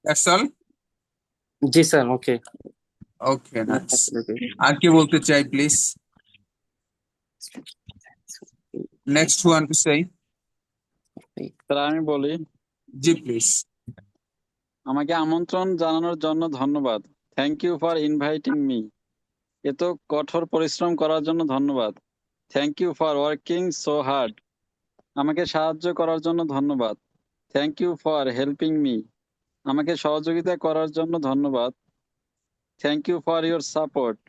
That's all. জি স্যার, ওকে। Okay, nice. আর কি বলতে চাই please? Next one to say. Sir আমি বলি, জি প্লিজ। আমাকে আমন্ত্রণ জানানোর জন্য ধন্যবাদ। Thank you for inviting me. এত কঠোর পরিশ্রম করার জন্য ধন্যবাদ। Thank you for working so hard. আমাকে সাহায্য করার জন্য ধন্যবাদ। Thank you for helping me. আমাকে সহযোগিতা করার জন্য ধন্যবাদ। Thank you for your support.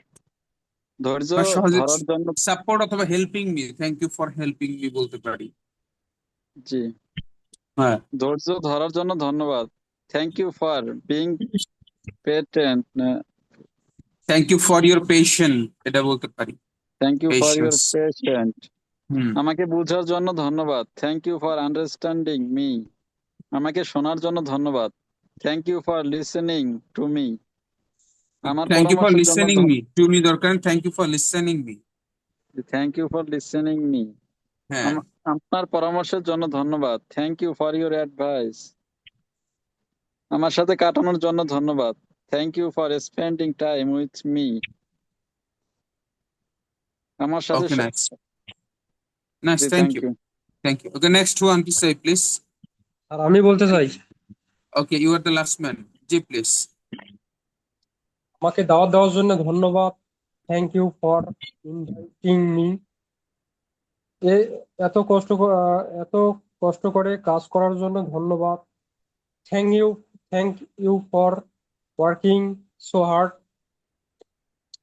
ধৈর্য সহজে ধরার জন্য, সাপোর্ট অথবা helping me, thank you for helping me বলতে পারি। জি, হ্যাঁ, ধৈর্য ধরার জন্য ধন্যবাদ। Thank you for being patient. Thank you for your patience, এটা বলতে পারি। Thank you for your patience. Patient. আমাকে বোঝার জন্য ধন্যবাদ। Thank you for understanding me. আমাকে শোনার জন্য ধন্যবাদ। Thank you for listening to me. আমার থ্যাংক ইউ ফর পরামর্শের জন্য লিসেনিং মি, টু মি দরকার, thank you for listening me. Thank you for listening me. হ্যাঁ, আপনার পরামর্শের জন্য ধন্যবাদ। Thank you for your advice. আমার সাথে কাটানোর জন্য ধন্যবাদ। Thank you for spending time with me. আমার সাথে ওকে, নাইস, নাইস, জি, thank you, thank you. Okay, next one to say please. আর আমি বলতে চাই, okay, you are the last man. জি প্লিজ। আমাকে দাওয়াত দেওয়ার জন্য ধন্যবাদ। Thank you for inviting me. এত কষ্ট করে কাজ করার জন্য ধন্যবাদ। Thank you for working so hard.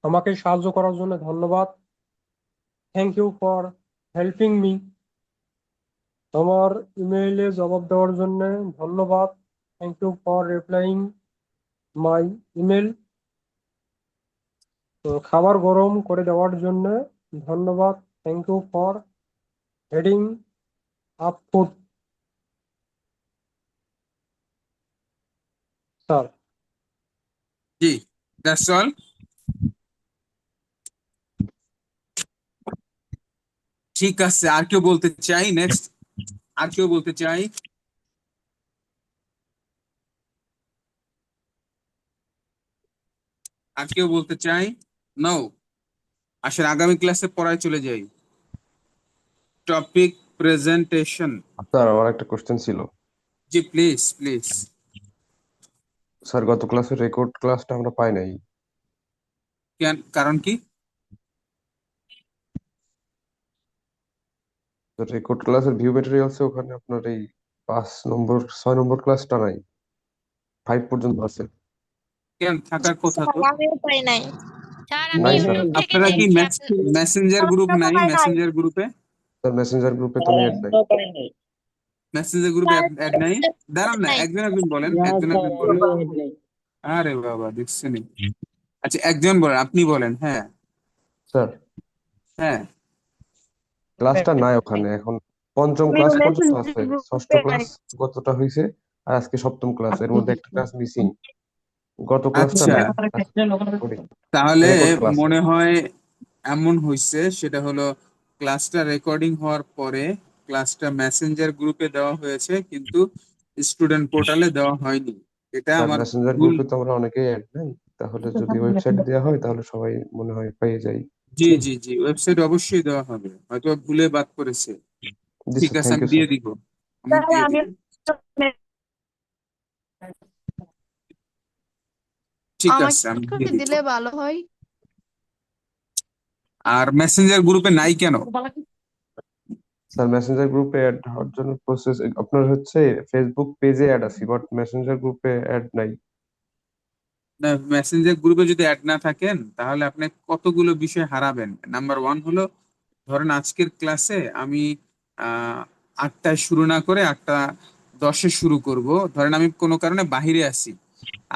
আমাকে সাহায্য করার জন্য ধন্যবাদ। Thank you for helping me. আমার ইমেইলে জবাব দেওয়ার জন্য ধন্যবাদ। Thank you for replying my email. খাবার গরম করে দেওয়ার জন্য ধন্যবাদ। Thank you for heating up food. Sir, জি, দ্যাটস অল। ঠিক আছে, আর কেউ বলতে চাই? নেক্সট, আর কেউ বলতে চাই? আর কেউ বলতে চাই? নো। আসলে আগামী ক্লাসে পড়ায় চলে যাই। Topic presentation. স্যার আমার একটা কোশ্চেন ছিল। জি প্লিজ, প্লিজ। স্যার গত ক্লাসের রেকর্ড ক্লাসটা আমরা পাই নাই। কারণ কি? রেকর্ড ক্লাসের ভিউ ম্যাটেরিয়ালসে ওখানে আপনার এই 6 নম্বর ক্লাসটা নাই, 5 পর্যন্ত আছে। কেন থাকার কথা তো? আমিও পাই নাই স্যার, আমি নাই স্যার। ইউটিউব থেকে আপনারা কি দেখছি। মেসেঞ্জার গ্রুপ নাই? মেসেঞ্জার গ্রুপে, স্যার মেসেঞ্জার গ্রুপে তো আমি অ্যাড নাই। মেসেঞ্জার গ্রুপে অ্যাড নাই? দাঁড়ান না, একজন একজন বলেন, একজন একজন বলেন। আরে বাবা, দেখছেন? আচ্ছা, একজন বলেন, আপনি বলেন। হ্যাঁ স্যার হ্যাঁ, ক্লাসটা নাই ওখানে, এখন পঞ্চম আমি ক্লাস পর্যন্ত মেসেঞ্জার আছে, ষষ্ঠ গ্রুপে ক্লাস গতটা হয়েছে, আর আজকে সপ্তম ক্লাস, এর মধ্যে একটা ক্লাস মিসিং, গত ক্লাসটা আচ্ছা, নাই, সরি, তাহলে রেকর্ড ক্লাস। মনে হয় এমন হয়েছে, সেটা হলো ক্লাসটা রেকর্ডিং হওয়ার পরে ক্লাসটা মেসেঞ্জার গ্রুপে দেওয়া হয়েছে, কিন্তু স্টুডেন্ট পোর্টালে দেওয়া হয়নি। এটা স্যার আমার মেসেঞ্জার ভুল। গ্রুপে তো আমরা অনেকেই অ্যাড নাই, তাহলে যদি ওয়েবসাইটে দেওয়া হয় তাহলে সবাই মনে হয় পেয়ে যায়। জি জি জি, ওয়েবসাইট অবশ্যই দেওয়া হবে, হয়তো ভুলে বাদ করেছে। জি ঠিক স্যার, আছে, থ্যাংক আমি ইউ দিয়ে স্যার। দিব, আমি স্যার দিয়ে আমি দিব। ঠিক আছে, আমি দিয়ে আমাকে দিব। দিলে ভালো হয়। আর মেসেঞ্জার গ্রুপে নাই কেন? স্যার মেসেঞ্জার গ্রুপে অ্যাড হওয়ার জন্য প্রসেস, আপনার হচ্ছে ফেসবুক পেজে অ্যাড আছি, বাট মেসেঞ্জার গ্রুপে অ্যাড নাই। না, মেসেঞ্জার গ্রুপে যদি অ্যাড না থাকেন তাহলে আপনি কতগুলো বিষয় হারাবেন। নাম্বার ওয়ান হলো, ধরেন আজকের ক্লাসে আমি 8টায় শুরু না করে 8টা 10-এ শুরু করব। ধরেন আমি কোনো কারণে বাহিরে আছি,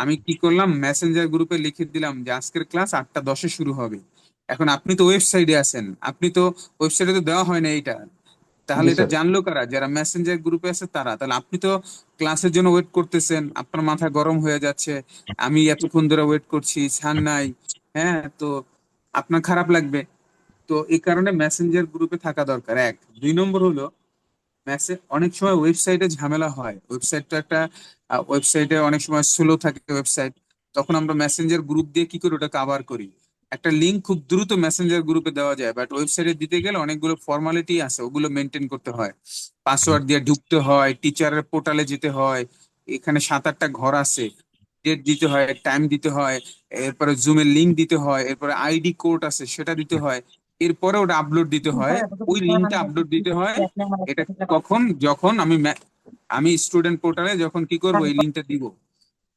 আমি কি করলাম, মেসেঞ্জার গ্রুপে লিখে দিলাম যে আজকের ক্লাস 8টা 10-এ শুরু হবে। এখন আপনি তো ওয়েবসাইটে আছেন, আপনি তো ওয়েবসাইটে তো দেওয়া হয় না এইটা, তাহলে জি এটা স্যার। জানলো কারা? যারা মেসেঞ্জার গ্রুপে আছে তারা। তাহলে আপনি তো ক্লাসের জন্য ওয়েট করতেছেন, আপনার মাথা গরম হয়ে যাচ্ছে, আমি এতক্ষণ ধরে ওয়েট করছি, ছাড় নাই, হ্যাঁ, তো আপনার খারাপ লাগবে। তো এই কারণে মেসেঞ্জার গ্রুপে থাকা দরকার, এক। 2 নম্বর হলো, মেসেজ অনেক সময় ওয়েবসাইটে ঝামেলা হয়, ওয়েবসাইটটা একটা ওয়েবসাইটে অনেক সময় স্লো থাকে ওয়েবসাইট, তখন আমরা মেসেঞ্জার গ্রুপ দিয়ে কি করি, ওটা কভার করি। একটা লিংক খুব দ্রুত মেসেঞ্জার গ্রুপে দেওয়া যায়, বাট ওয়েবসাইটে দিতে গেলে অনেকগুলো ফর্মালিটি আছে, ওগুলো মেনটেন করতে হয়, পাসওয়ার্ড দিয়ে ঢুকতে হয়, টিচারের পোর্টালে যেতে হয়, এখানে 7-8টা ঘর আছে, ডেট দিতে হয়, টাইম দিতে হয়, এরপরে জুমের লিংক দিতে হয়, এরপরে আইডি কোড আছে সেটা দিতে হয়, এরপরে ওটা আপলোড দিতে হয়, ওই লিঙ্কটা আপলোড দিতে হয়। এটা কখন? যখন আমি স্টুডেন্ট পোর্টালে যখন কি করব, এই লিঙ্কটা দিব।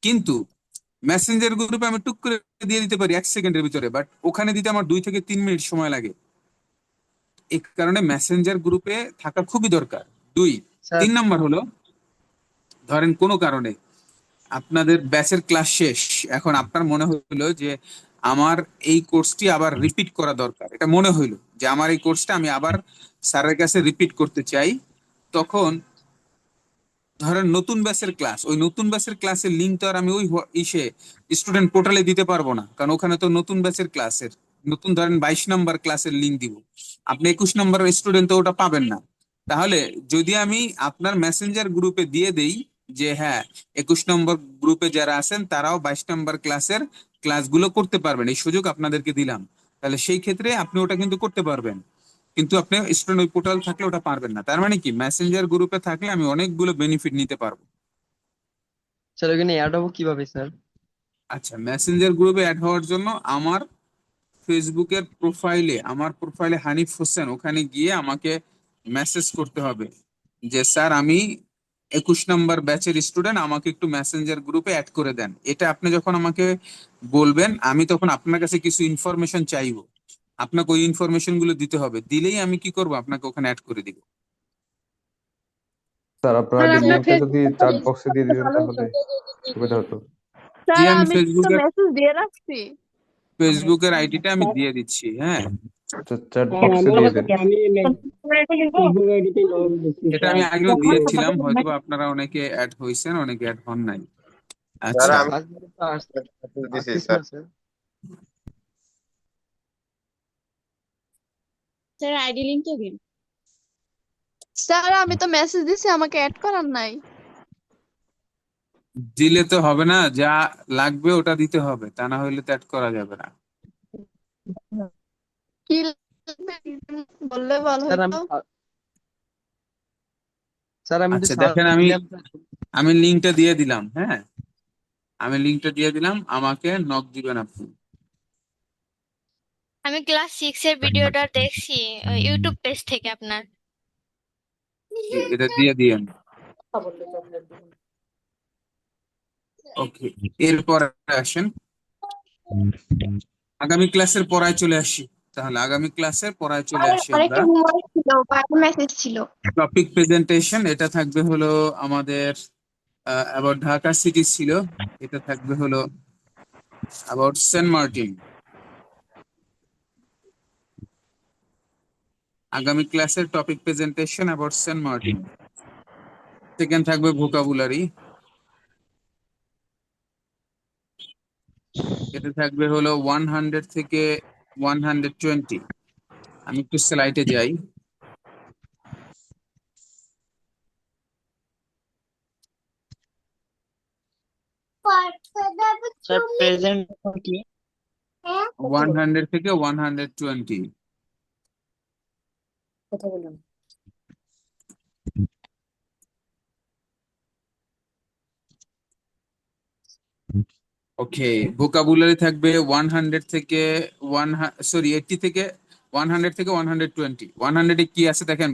কিন্তু মেসেঞ্জার গ্রুপে আমি টুক করে দিয়ে দিতে পারি 1 সেকেন্ডের ভিতরে, বাট ওখানে দিতে আমার 2 থেকে 3 মিনিট সময় লাগে। এই কারণে মেসেঞ্জার গ্রুপে থাকা খুবই দরকার। 2। স্যার 3 নম্বর হলো, ধরেন কোনো কারণে আপনাদের ব্যাচের ক্লাস শেষ, এখন আপনার মনে হইলো যে আমার এই কোর্সটি আবার রিপিট করা দরকার, এটা মনে হইলো যে আমার এই কোর্সটা আমি আবার স্যারের কাছে রিপিট করতে চাই, তখন ধরেন নতুন ব্যাচের ক্লাস, ওই নতুন ব্যাচের ক্লাসের লিঙ্ক তো আর আমি ওই ইসে স্টুডেন্ট পোর্টালে দিতে পারবো না, কারণ ওখানে তো নতুন ব্যাচের ক্লাসের নতুন, ধরেন 22 নম্বর ক্লাসের লিঙ্ক দিব, আপনি 21 নম্বর স্টুডেন্ট তো ওটা পাবেন না। তাহলে যদি আমি আপনার মেসেঞ্জার গ্রুপে দিয়ে দেই যে হ্যাঁ, 21 নম্বর গ্রুপে যারা আছেন তারাও 22 নম্বর ক্লাসের ক্লাসগুলো করতে পারবেন, এই সুযোগ আপনাদেরকে দিলাম, তাহলে সেই ক্ষেত্রে আপনি ওটা কিন্তু করতে পারবেন। কিন্তু আপনি স্টুডেন্ট ওই পোর্টাল থাকলে ওটা পারবেন না। তার মানে কি, মেসেঞ্জার গ্রুপে থাকলে আমি অনেকগুলো বেনিফিট নিতে পারবো। স্যার ওখানে অ্যাড হবো কিভাবে স্যার? আচ্ছা, মেসেঞ্জার গ্রুপে অ্যাড হওয়ার জন্য আমার ফেসবুকের প্রোফাইলে, আমার প্রোফাইলে হানিফ হোসেন, ওখানে গিয়ে আমাকে মেসেজ করতে হবে যে স্যার আমি 21 নম্বর ব্যাচের স্টুডেন্ট, আমাকে একটু মেসেঞ্জার গ্রুপে অ্যাড করে দেন। এটা আপনি যখন আমাকে বলবেন, আমি তখন আপনার কাছে কিছু ইনফরমেশন চাইবো, আপনাকে ওই ইনফরমেশন গুলো দিতে হবে, দিলেই আমি কি করব, আপনাকে ওখানে অ্যাড করে দিব। স্যার আপনার স্যার আইডি আপনার লিঙ্কটা যদি ফেসবুকে চ্যাট বক্সে দিয়ে দিতেন তাহলে সুবিধা হতো। জি, স্যার আমি আমি তো মেসেজ দিয়ে রাখছি। ফেসবুকের আইডিটা আমি দিয়ে দিচ্ছি, হ্যাঁ। চ্যাট বক্সে দিয়ে দেন। এটা আমি আগেও দিয়েছিলাম, হয়তো বা আপনারা অনেকে অ্যাড হয়েছেন, অনেকে অ্যাড হন নাই। স্যার আচ্ছা, আমি দিছি স্যার। স্যার আইডি লিংকটা দিন। স্যার আমি তো মেসেজ দিছি, আমাকে অ্যাড করার নাই। দিলে তো হবে না, যা লাগবে ওটা দিতে হবে, তা না হলে তো অ্যাড করা যাবে না। কি লাগবে বললে ভালো স্যার হতো। আমি আচ্ছা দেখেন, আমি লিঙ্কটা দিয়ে দিলাম, হ্যাঁ, আমি লিঙ্কটা দিয়ে দিলাম, আমাকে নক দিবেন আপনি। আমি ক্লাস 6 এর ভিডিওটা দেখছি ইউটিউব পেজ থেকে আপনার। এটা দিয়ে দিয়েন। ওকে, এরপর আসেন আগামী ক্লাসের পড়ায় চলে আসি। তাহলে আগামী ক্লাসের পড়ায় চলে আসি আরেকটা আমরা। হোমওয়ার্ক ছিল, মেসেজ ছিল। টপিক প্রেজেন্টেশন, এটা থাকবে হলো আমাদের অ্যাবাউট ঢাকা সিটি ছিল, এটা থাকবে হলো অ্যাবাউট সেন্ট মার্টিন। আগামী ক্লাসের topic presentation about Saint Martin. Second থাকবে ভোকাবুলারি, এটা থাকবে হলো 100 থেকে 120। আমি একটু স্লাইডে যাই। স্যার প্রেজেন্ট কি 100 থেকে 120। কথা বলুন। ওকে, ভোকাবুলারি থাকবে 100 থেকে 80 থেকে 100 থেকে 120। 100 এ কি আছে দেখেন,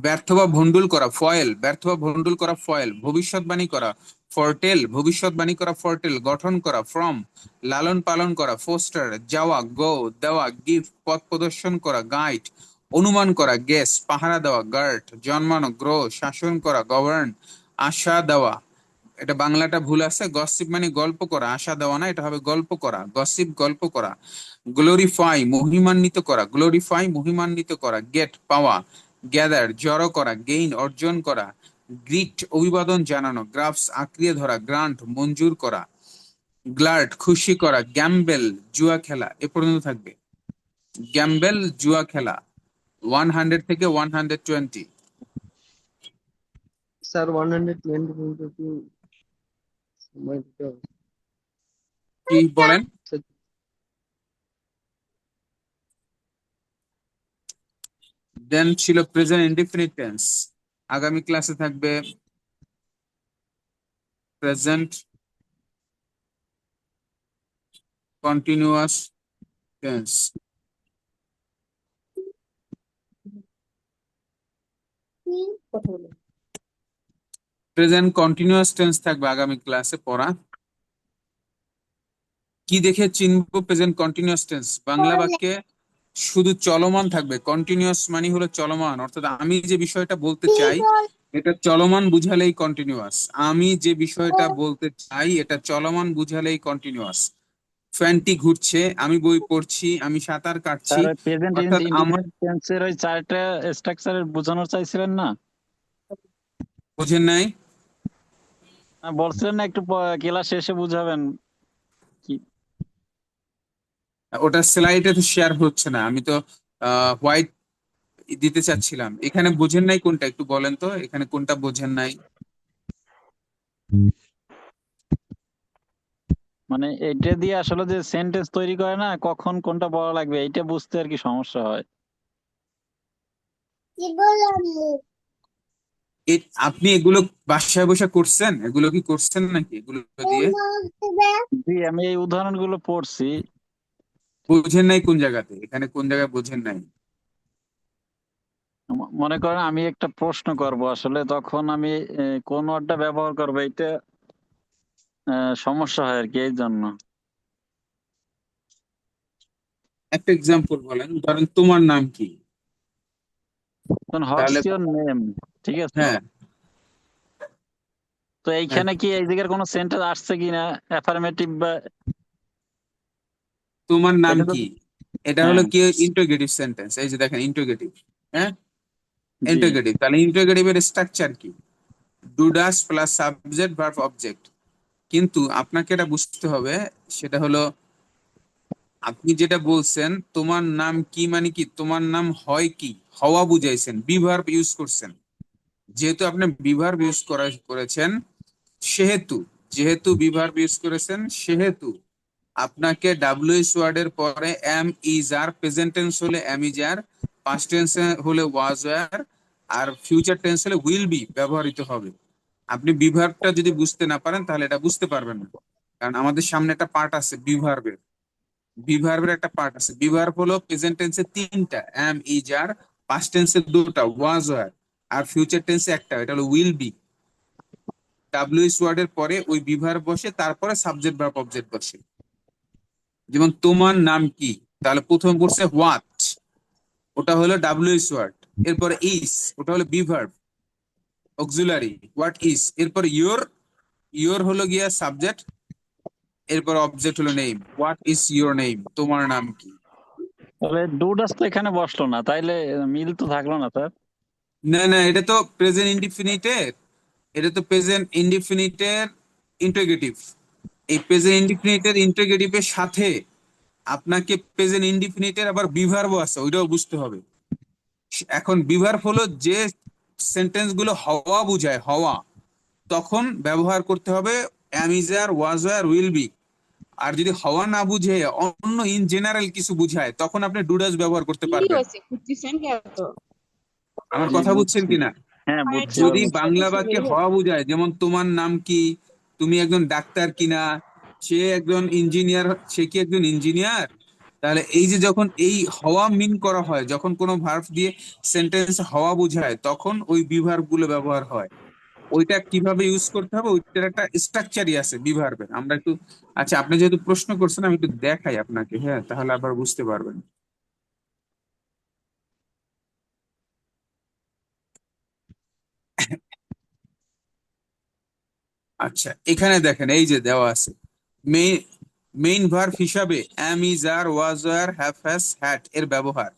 ব্যর্থ বা ভন্ডুল করা ফয়েল, ব্যর্থ বা ভন্ডুল করা ফয়েল, ভবিষ্যৎবাণী করা ফরটেল, ভবিষ্যৎবাণী করা ফরটেল, গঠন করা ফ্রম, লালন পালন করা ফোস্টার, যাওয়া গো, দেওয়া গিফট, পথ প্রদর্শন করা গাইড, অনুমান করা গেস, পাহারা দেওয়া গার্ড, জন্মানো গ্রো, শাসন করা গভর্ন, আশা দেওয়া, এটা বাংলাটা ভুল আছে, গসিপ মানে গল্প করা, আশা দেওয়া না, এটা হবে গল্প করা, গসিপ গল্প করা, গ্লোরিফাই মহিমান্বিত করা, গ্লোরিফাই মহিমান্বিত করা, গেট পাওয়া, গ্যাদার জড়ো করা, গেইন অর্জন করা, গ্রিট অভিবাদন জানানো, গ্রাফস আঁকড়িয়ে ধরা, গ্রান্ট মঞ্জুর করা, গ্লার্ড খুশি করা, গ্যাম্বেল জুয়া খেলা, এ পর্যন্ত থাকবে। গ্যাম্বেল জুয়া খেলা 100 থেকে 120। স্যার 120 পর্যন্ত কি সময় দিতে হবে? কি বলেন? স্যার দেন ছিল প্রেজেন্ট ইনডিফিনিট টেন্স, আগামী ক্লাসে থাকবে প্রেজেন্ট কন্টিনিউয়াস টেন্স। কথা বলুন। প্রেজেন্ট কন্টিনিউয়াস টেন্স থাকবে আগামী ক্লাসে পড়া। কি দেখে চিনবো প্রেজেন্ট কন্টিনিউয়াস টেন্স? বাংলা বাক্যে শুধু চলমান থাকবে, কন্টিনিউয়াস মানে হলো চলমান, অর্থাৎ আমি যে বিষয়টা বলতে চাই এটা চলমান বুঝালেই কন্টিনিউয়াস, আমি যে বিষয়টা বলতে চাই এটা চলমান বুঝালেই কন্টিনিউয়াস। ফ্যানটি ঘুরছে, আমি বই পড়ছি, আমি সাঁতার কাটছি, স্যার প্রেজেন্ট অর্থাৎ আমার ইনডিফিনিট টেন্সের ওই চারটা স্ট্রাকচারের বোঝানোর চাইছিলেন না? বোঝেন নাই? বলছিলেন না একটু ক্লাস শেষে বুঝাবেন কি? ওটা স্লাইডে তো শেয়ার হচ্ছে না, আমি তো হোয়াইট দিতে চাচ্ছিলাম। এখানে বোঝেন নাই কোনটা একটু বলেন তো, এখানে কোনটা বোঝেন নাই? মানে এটা দিয়ে আসলে যে সেন্টেন্স তৈরি করে না, কখন কোনটা বলা লাগবে এইটা বুঝতে আর কি সমস্যা হয়। আপনি এগুলো বাসায় বসে করছেন? এগুলো কি করছেন নাকি এগুলো দিয়ে? জি, আমি এই উদাহরণগুলো পড়ছি। বুঝেন নাই কোন জায়গাতে? এখানে কোন জায়গায় বুঝেন নাই? মনে করেন আমি একটা প্রশ্ন করব, আসলে তখন আমি কোন ওয়ার্ডটা ব্যবহার করবো এটা সমস্যা হয় আর কি, এই জন্য। একটা এক্সাম্পল বলেন, ধরেন তোমার নাম কি? হোয়াটস তাহলে ইওর নেম, ঠিক আছে? হ্যাঁ তো এইখানে কি এই জায়গার কোনো সেন্টেন্স আসছে কিনা অ্যাফার্মেটিভ বা? তোমার নাম এটা তো কি, এটা হলো হ্যাঁ কি ইন্টারোগেটিভ সেন্টেন্স। এই যে দেখেন ইন্টারোগেটিভ, হ্যাঁ জি। ইন্টারোগেটিভ। তাহলে ইন্টারোগেটিভের স্ট্রাকচার কি? Do does plus subject verb object. কিন্তু আপনাকে এটা বুঝতে হবে, সেটা হলো আপনি যেটা বলছেন তোমার নাম কি মানে কি, তোমার নাম হয় কি, হওয়া বুঝাইছেন, বি ভার্ব ইউজ করছেন। যেহেতু আপনি বি ভার্ব ইউজ করেছেন সেহেতু, যেহেতু বি ভার্ব ইউজ করেছেন সেহেতু আপনাকে ডাব্লিউএস ওয়ার্ডের পরে am is are, present tense হলে am is are, past tense হলে ওয়াজ ওয়ার, আর ফিউচার টেন্স হলে উইল বি ব্যবহৃত হবে। আপনি বি ভার্বটা যদি বুঝতে না পারেন তাহলে এটা বুঝতে পারবেন না, কারণ আমাদের সামনে একটা পার্ট আছে বি ভার্বের। বি ভার্বের একটা পার্ট আছে। বি ভার্ব হলো প্রেজেন্ট টেন্সে 3টা, এম ইজ আর, পাস্ট টেন্সে 2টা, ওয়াজ ওয়ার, আর ফিউচার টেন্সে একটা, এটা হলো উইল বি। ডাব্লিউএস ওয়ার্ডের পরে ওই বি ভার্ব বসে, তারপরে সাবজেক্ট ভার্ব অবজেক্ট বসে। যেমন তোমার নাম কি, তাহলে প্রথম বসে হোয়াট, ওটা হলো ডাব্লিউএস ওয়ার্ড। এরপরে ইজ, ওটা হলো be verb auxiliary, what is. এরপর ইয়োর, ইয়োর হলো গিয়া সাবজেক্ট, এরপর অবজেক্ট হলো name, what is your name, তোমার নাম কি। তবে ডুডাস তো এখানে বসলো না, তাইলে মিল তো থাকলো না স্যার। না না, এটা তো প্রেজেন্ট ইনডিফিনিটের, এটা তো প্রেজেন্ট ইনডিফিনিটের ইন্টিগ্রেটিভ। এই প্রেজেন্ট ইনডিফিনিটের ইন্টিগ্রেটিভের সাথে আপনাকে প্রেজেন্ট ইনডিফিনিটের আবার বিভার্ব আছে, ওইটাও বুঝতে হবে। এখন বিভার্ব হলো যে সেন্টেন্স গুলো হওয়া বুঝায়, হওয়া, তখন ব্যবহার করতে হবে am is are was were will be। আর যদি হওয়া না বুঝে অন্য ইন জেনারেল কিছু বুঝায় তখন আপনি ডুডাস ব্যবহার করতে পারবেন। আমার জি, কথা বুঝছেন বুঝছি। কিনা? হ্যাঁ, বুঝছি যদি বাবা। বাংলা বাক্যে হওয়া বুঝায়, যেমন তোমার নাম কি, তুমি একজন ডাক্তার কিনা, সে একজন ইঞ্জিনিয়ার, সে কি একজন ইঞ্জিনিয়ার, তাহলে এই যে যখন এই হওয়া মিন করা হয়, যখন কোনো ভার্ব দিয়ে সেন্টেন্স হওয়া বুঝায় তখন ওই বিভার্ব গুলো ব্যবহার হয়। ওইটা কিভাবে ইউজ করতে হবে ওইটার একটা স্ট্রাকচারই আছে বিভার্বের। আমরা একটু, আচ্ছা আপনি যেহেতু প্রশ্ন করছেন আমি একটু দেখাই আপনাকে, হ্যাঁ, তাহলে আবার বুঝতে পারবেন। আচ্ছা এখানে দেখেন, এই যে দেওয়া আছে মেইন ভার্ব হিসাবে am is are was were have has had এর ব্যবহার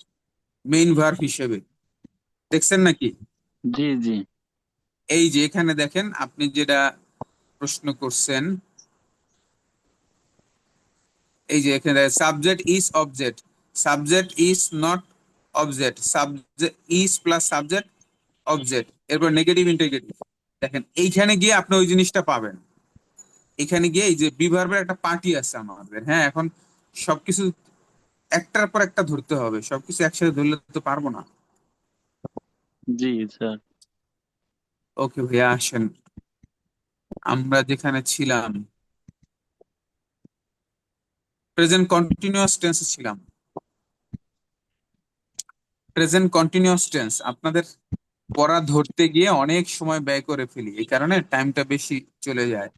মেইন ভার্ব হিসেবে, দেখছেন নাকি? জি জি। এই যে এখানে দেখেন আপনি যেটা প্রশ্ন করছেন, এই যে এখানে subject is object, subject is not object, subject is plus subject object, এরপর নেগেটিভ ইন্টিগ্রেটিভ। দেখেন এইখানে গিয়ে আপনি ওই জিনিসটা পাবেন। এখানে গিয়ে এই যে বিভার্বের একটা পার্টি আছে আমাদের, হ্যাঁ, এখন সবকিছু একটার পর একটা ধরতে হবে, সবকিছু একসাথে ধরলে তো পারবো না। জি স্যার। ওকে ভাইয়া আসেন, আমরা যেখানে ছিলাম প্রেজেন্ট কন্টিনিউয়াস টেন্সে ছিলাম। প্রেজেন্ট কন্টিনিউয়াস টেন্স আপনাদের পড়া ধরতে গিয়ে অনেক সময় ব্যয় করে ফেলি, এই কারণে টাইমটা বেশি চলে যায়।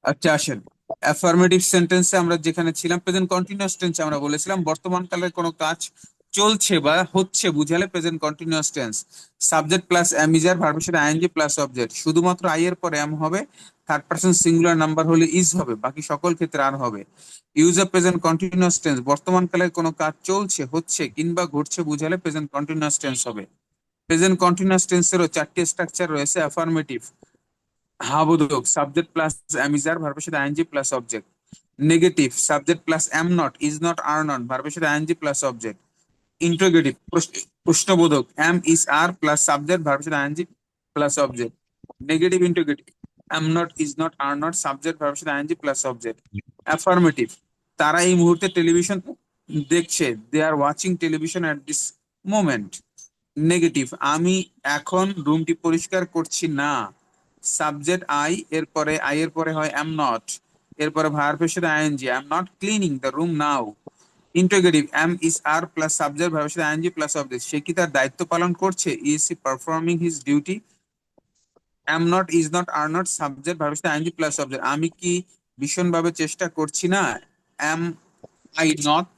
আচ্ছা আসেন, অ্যাফার্মেটিভ সেন্টেন্সে আমরা যেখানে ছিলাম, প্রেজেন্ট কন্টিনিউয়াস টেন্সে আমরা বলেছিলাম বর্তমান কালের কোনো কাজ চলছে বা হচ্ছে বুঝালে present continuous tense, subject plus am is are ভার্বের সাথে ing প্লাস অবজেক্ট, শুধুমাত্র আই এর পরে am হবে, থার্ড পারসন সিঙ্গুলার নাম্বার হলে ইজ হবে, বাকি সকল ক্ষেত্রে আর হবে। Use of present continuous tense, বর্তমান কালের কোনো কাজ চলছে, হচ্ছে কিংবা ঘটছে বুঝালে প্রেজেন্ট কন্টিনিউয়াস টেন্স হবে। প্রেজেন্ট কন্টিনিউয়াস টেন্সেরও চারটি স্ট্রাকচার রয়েছে। অ্যাফার্মেটিভ হাবোধক, subject plus am is are ভার্বের সাথে ing plus object. Negative, subject plus am not is not are not ভার্বের সাথে ing প্লাস অবজেক্ট। ইন্টারোগেটিভ, প্রশ্নবোধক am is are plus subject ভার্বের সাথে ing plus object. Negative interrogative am not is not are not subject ভার্বের সাথে ing plus object. Affirmative, তারা এই মুহূর্তে টেলিভিশন দেখছে, they are watching television at this moment. Negative, আমি এখন রুমটি পরিষ্কার করছি না, সাবজেক্ট আই, এরপরে আই এর পরে হয় am not, এরপরে ভার্বের সাথে ing, I am not cleaning the room now। Interrogative, am is are plus subject ভার্বের সাথে ing প্লাস অবজেক্ট, সে কি তার দায়িত্ব পালন করছে, is he performing his duty। am not is not are not subject ভার্বের সাথে ing প্লাস অবজেক্ট, আমি কি ভীষণভাবে চেষ্টা করছি না, am I not,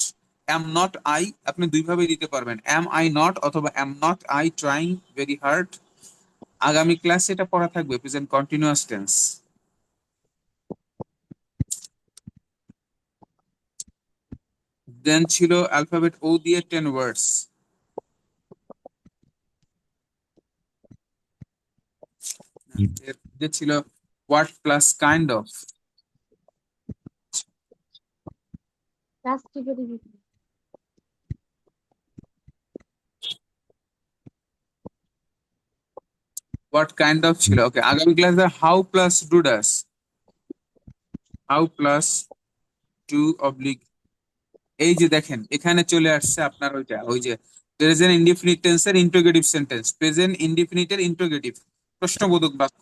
am not I আপনি দুইভাবে দিতে পারবেন, am I not অথবা am not I trying very hard। আগামী ক্লাসে এটা পড়া থাকবে প্রেজেন্ট কন্টিনিউয়াস টেন্স। দেন ছিল অ্যালফাবেট ও দিয়ে 10 ওয়ার্ডস। এর ছিল what plus kind of. What kind of ছিল। ওকে, আগামী ক্লাসে how plus do does, how plus to oblique, এই যে দেখেন এখানে চলে আসছে আপনার ওইটা, ওই যে প্রেজেন্ট ইনডিফিনিট টেন্সের ইন্টারোগেটিভ সেন্টেন্স, প্রেজেন্ট ইনডিফিনিটের ইন্টারোগেটিভ প্রশ্নবোধক বাক্য।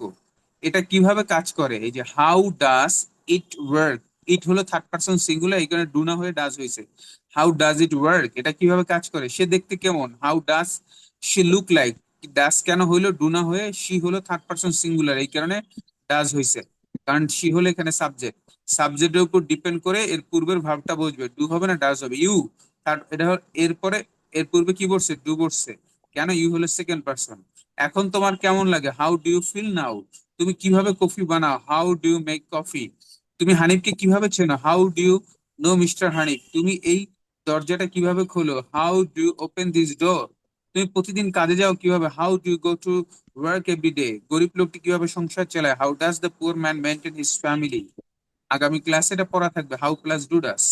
এটা কিভাবে কাজ করে, এই যে হাউ ডাস ইট ওয়ার্ক, ইট হলো থার্ড পারসন সিঙ্গুলার, এখানে ডু না হয়ে ডাজ হয়েছে। হাউ ডাজ ইট ওয়ার্ক, এটা কিভাবে কাজ করে, সে দেখতে কেমন, how does she look like, does কেন হইলো ডু না হয়ে, শি হলো থার্ড পারসন সিঙ্গুলার, এই কারণে ডাজ হয়েছে, কারণ শি হলো এখানে সাবজেক্ট, সাবজেক্টের উপর ডিপেন্ড করে এর পূর্বের ভাবটা বসবে, ডু হবে না ডাজ হবে। ইউ, এটা এরপরে এর পূর্বে কি বলছে, ডু বলছে, কেন, ইউ হলো সেকেন্ড পারসন। এখন তোমার কেমন লাগে, how do you feel now, তুমি কিভাবে কফি বানাও, how do you make coffee. তুমি হানিফকে কিভাবে চেনো, how do you know Mister Hanif. তুমি এই দরজাটা কিভাবে খোলো? How do you open this door? তুমি প্রতিদিন কাজে যাও কিভাবে? How do you go to work every day? গরিব লোকটি কিভাবে সংসার চালায়? How does the poor man maintain his family? আগামী ক্লাসে এটা পড়া থাকবে, how plus do does.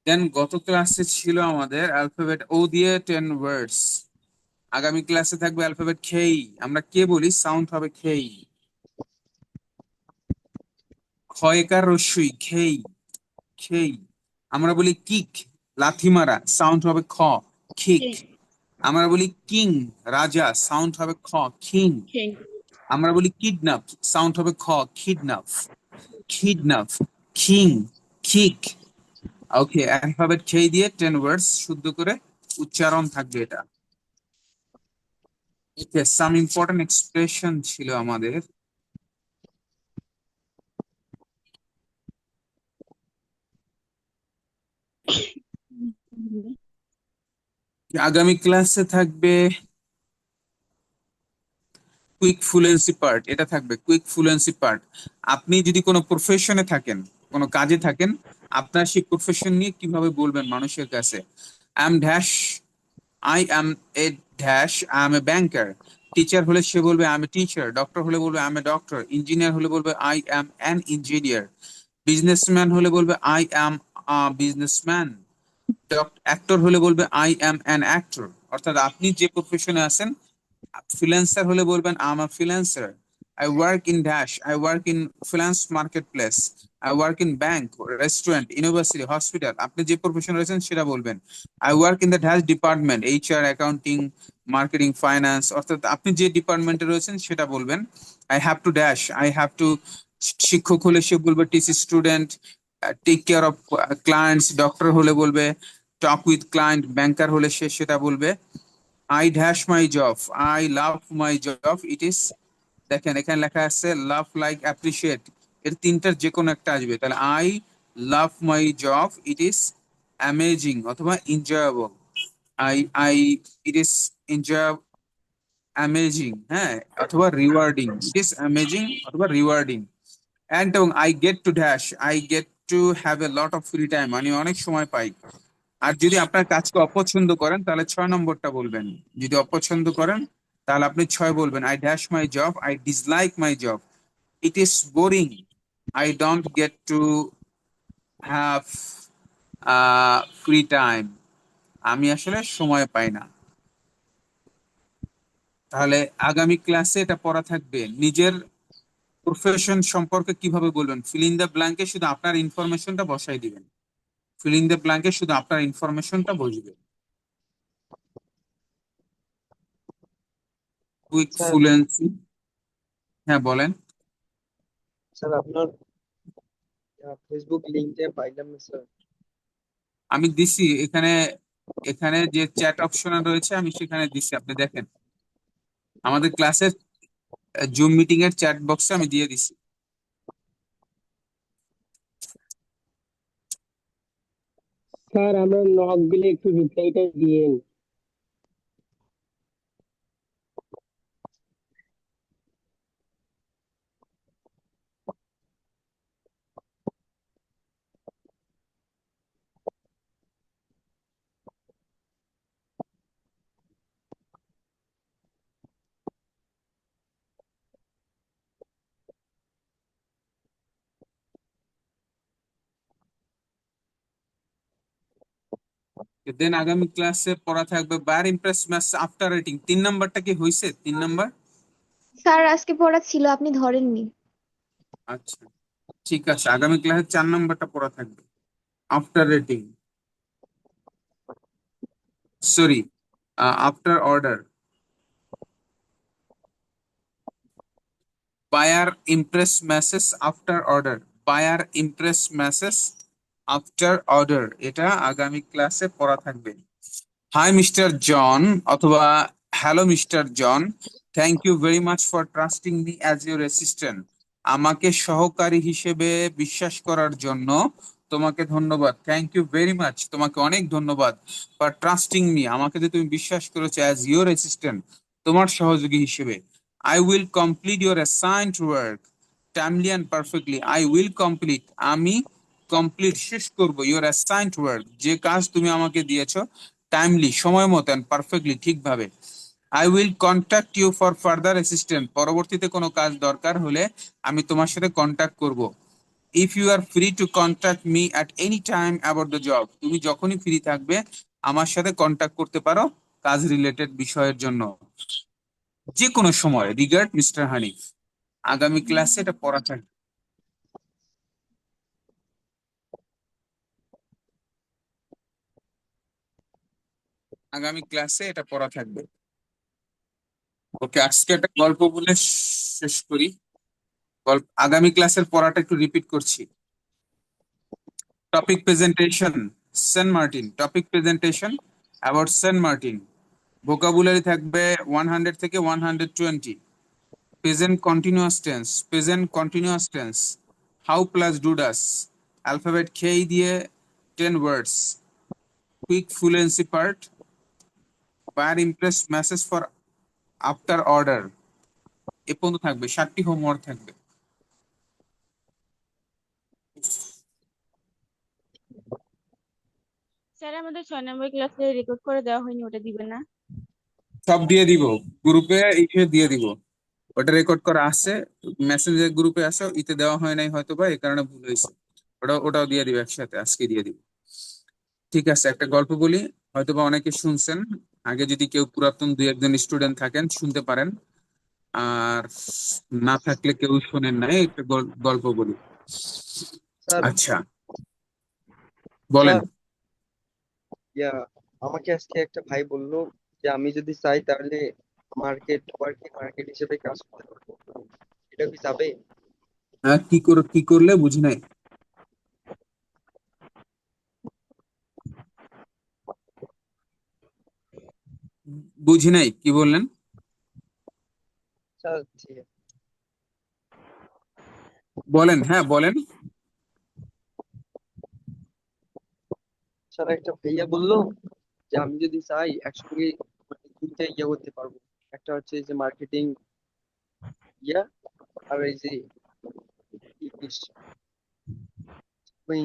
Then গত ক্লাসে ছিল আমাদের অ্যালফাবেট ও দিয়ে 10 ওয়ার্ডস। আগামী ক্লাসে থাকবে অ্যালফাবেট খেই। আমরা কে বলি? সাউন্ড হবে খেই। ক্ষয়কার রস্যই খেই, খেই। আমরা বলি কিক, লাথি মারা, সাউন্ড হবে খ, খিক। আমরা বলি কিং, রাজা, সাউন্ড হবে খ, খিং। আমরা বলি কিডন্যাপ, সাউন্ড হবে খ, কিডন্যাপ, কিডন্যাপ, কিং, কিক। ওকে, অ্যালফাবেট খেই দিয়ে 10 ওয়ার্ডস শুদ্ধ করে উচ্চারণ থাকবে এটা। ওকে, সাম ইম্পর্টেন্ট এক্সপ্রেশন ছিল আমাদের। আগামী ক্লাসে থাকবে কুইক ফ্লুয়েন্সি পার্ট, এটা থাকবে কুইক ফ্লুয়েন্সি পার্ট। আপনি যদি কোনো প্রফেশনে থাকেন, কোনো কাজে থাকেন, আপনার সেই প্রফেশন নিয়ে কিভাবে বলবেন মানুষের কাছে? I am dash, I am a dash, I M A banker. Teacher হলে সে বলবে I M a teacher. Doctor হলে বলবে I M a doctor. Engineer হলে বলবে I am an engineer. Businessman হলে বলবে I am a businessman. Actor হলে বলবে আই অ্যাম অ্যান অ্যাক্টর। অর্থাৎ আপনি যে প্রফেশনে আছেন, ফ্রিল্যান্সার হলে বলবেন I am a freelancer. I work in dash, I work in freelance marketplace. I work in bank, restaurant, university, hospital. আপনি যে প্রফেশনে রয়েছেন সেটা বলবেন। I work in the dash department, HR, accounting, marketing, finance. অর্থাৎ আপনি যে ডিপার্টমেন্টে রয়েছেন সেটা বলবেন। I have to dash, I have to. শিক্ষক হলে সে বলবে teach student, take care of clients. Doctor হলে বলবে টক উইথ ক্লায়েন্ট। ব্যাংকার হলে সে সেটা বলবে I dash my job, I love my job, it is. দেখেন এখানে লেখা আছে লাভ, লাইক, অ্যাপ্রিসিয়েট। এর তিনটার যে কোনো একটা আসবে। তাহলে I love my job, it is amazing অথবা enjoyable. I it is enjoy amazing, হ্যাঁ, অথবা রিওয়ার্ডিং। ইট ইজ অ্যামেজিং অথবা রিওয়ার্ডিং। অ্যান্ড এবং I get to dash, I get to have a lot of free time, আমি অনেক সময় পাই। আর যদি আপনার কাজকে অপছন্দ করেন তাহলে 6 নম্বরটা বলবেন। যদি অপছন্দ করেন তাহলে আপনি 6 বলবেন। I dash my job, I dislike my job, it is boring, I don't get to have free time, আমি আসলে সময় পাই না। তাহলে আগামী ক্লাসে এটা পড়া থাকবে। নিজের প্রফেশন সম্পর্কে কিভাবে বলবেন? ফিল ইন দ্য ব্ল্যাঙ্কে শুধু আপনার ইনফরমেশনটা বসাই দিবেন। ফিল ইন দ্য ব্ল্যাঙ্কে শুধু আপনার ইনফরমেশনটা বসবে। কুইক স্যার ফ্লুয়েন্সি, হ্যাঁ বলেন। স্যার আপনার ফেসবুক লিংকটা পাইলাম না স্যার। আমি দিছি এখানে, এখানে যে চ্যাট অপশন রয়েছে আমি সেখানে দিছি, আপনি দেখেন। আমাদের ক্লাসের জুম মিটিং এর চ্যাট বক্সে আমি দিয়ে দিছি। স্যার আমরা নক দিলে একটু রিপ্লাইটা দিয়েন। দেন আগামী ক্লাসে পড়া থাকবে buyer impress match after rating. 3 নাম্বারটা কি হয়েছে? 3 নাম্বার স্যার আজকে পড়া ছিল, আপনি ধরেননি। আচ্ছা ঠিক আছে, আগামী ক্লাসে 4 নাম্বারটা পড়া থাকবে after rating, sorry after order. Buyer impress message after order, buyer impress message after order, এটা আগামী ক্লাসে পড়া থাকবে। হাই মিস্টার জন অথবা hello Mister John, thank you very much for trusting me as your assistant. আমাকে সহকারী হিসেবে বিশ্বাস করার জন্য তোমাকে ধন্যবাদ। থ্যাংক ইউ ভেরি মাচ, তোমাকে অনেক ধন্যবাদ ফর ট্রাস্টিং মি। আমাকে যে তুমি বিশ্বাস করেছো অ্যাজ ইউর অ্যাসিস্ট্যান্ট, তোমার সহযোগী হিসেবে। I will complete your assigned work timely and perfectly. I will complete, আমি কমপ্লিট শেষ করবো, ইউর অ্যাসাইনড ওয়ার্ক, যে কাজ তুমি আমাকে দিয়েছো, টাইমলি সময় মতো অ্যান্ড পারফেক্টলি ঠিকভাবে। I will contact you for further assistant, পরবর্তীতে কোনো কাজ দরকার হলে আমি তোমার সাথে কন্ট্যাক্ট করব। If you are free to contact me at any time about the job, তুমি যখনই ফ্রি থাকবে আমার সাথে কন্ট্যাক্ট করতে পারো কাজ রিলেটেড বিষয়ের জন্য, যে কোনো সময়। Regard mister Hanif. আগামী ক্লাসে এটা পড়া থাকবে। আগামী ক্লাসে এটা পড়া থাকবে। ওকে, আজকে একটা গল্প বলে শেষ করি। আগামী ক্লাসের পড়াটা একটু রিপিট করছি। Topic presentation Saint Martin, topic presentation about Saint Martin. Vocabulary থাকবে 100 থেকে 120। Present continuous tense, present continuous tense, how plus do does, alphabet খেই দিয়ে 10 words, quick fluency part, buyer impress message for after order. এ পর্যন্ত থাকবে, 7টি homework থাকবে। Sir আমাদের 6 নম্বর ক্লাসে রেকর্ড করে দেওয়া হয়নি, ওটা দিবেন না? সব দিয়ে দিব, গ্রুপে ইসে দিয়ে দিব। ওটা রেকর্ড করা আছে, মেসেঞ্জার গ্রুপে আছে, ইতে দেওয়া হয় নাই হয়তো বা, এই কারণে ভুল হয়েছে। ওটাও দিয়ে দিব একসাথে, আজকে দিয়ে দিব। ঠিক আছে, একটা গল্প বলি, হয়তো বা অনেকে শুনছেন আগে। যদি কেউ পুরাতন 2-1 স্টুডেন্ট থাকেন শুনতে পারেন, আর না থাকলে কেউ শোনেন নাই, একটা গল্প বলি। স্যার আচ্ছা বলেন। স্যার আমাকে আজকে একটা ভাই বললো যে আমি যদি চাই তাহলে মার্কেট হিসেবে কাজ করতে পারবো, এটা কি যাবে? হ্যাঁ, কি করলে বুঝি নাই। বুঝি নাই কি বললেন। স্যার ঠিক আছে। বলেন, হ্যাঁ বলেন। স্যার একটা ভাইয়া বললো যে আমি যদি চাই একসঙ্গে দুইটা করতে পারবো, একটা হচ্ছে যে মার্কেটিং ইয়া, আর এই যে ইংলিশ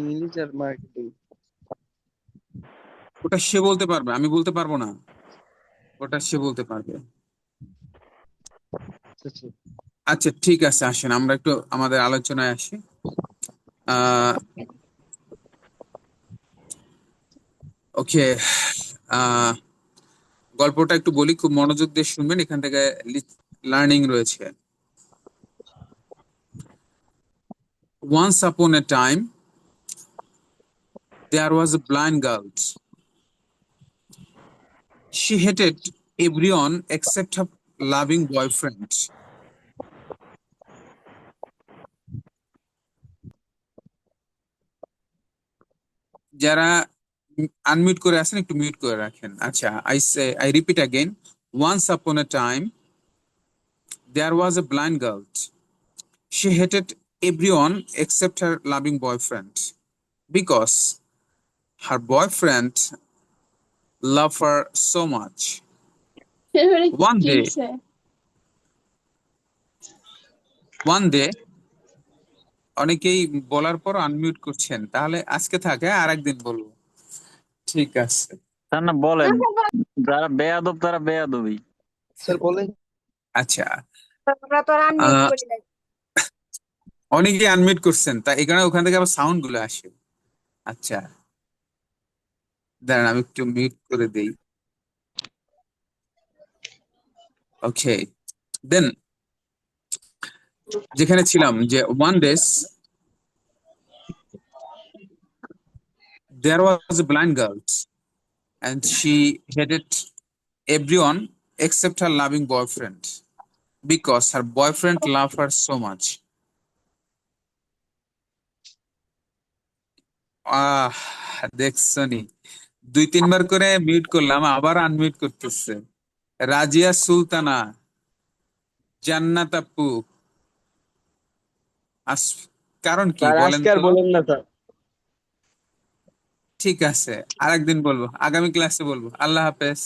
ইংলিশ আর মার্কেটিং। ওটা সে বলতে পারবে, আমি বলতে পারবো না। ওটা সে বলতে পারবে। আচ্ছা ঠিক আছে, আসেন আমরা একটু আমাদের আলোচনায় আসি। ওকে, গল্পটা একটু বলি, খুব মনোযোগ দিয়ে শুনবেন, এখান থেকে লার্নিং রয়েছে। Once upon a time, there was a blind girl. She hated everyone except her loving boyfriend. যারা আনমিউট করে আছেন একটু মিউট করে রাখেন। আচ্ছা, I repeat again. Once upon a time, there was a blind girl. She hated everyone except her loving boyfriend because her boyfriend loved her so much. One day, অনেকেই বলার পর আনমিউট করছেন, তাহলে আজকে থাকে, আরেকদিন বলবো। ঠিক আছে স্যার না বলেন, যারা বেয়াদব তারা বেয়াদবই। স্যার বলেন। আচ্ছা, আমরা তো আর আনমিউট করি নাই। অনেকে আনমিউট করছেন, তাই এখানে ওখান থেকে আবার সাউন্ড গুলো আসে। আচ্ছা দাঁড়ান, আমি একটু মিউট করে দেই। ওকে, দেন যেখানে ছিলাম, যে one day there was a blind girl and she hated everyone except her loving boyfriend because her boyfriend loved her so much. দেখছনি, 2-3 বার করে মিউট করলাম, আবার আনমিউট করতেছে। রাজিয়া সুলতানা, জান্নাত আপু, আস কারণ কি স্যার বলেন আজকে আর তো? বলেন না স্যার। ঠিক আছে, আরেকদিন বলবো, আগামী ক্লাসে বলবো। আল্লাহ হাফেজ।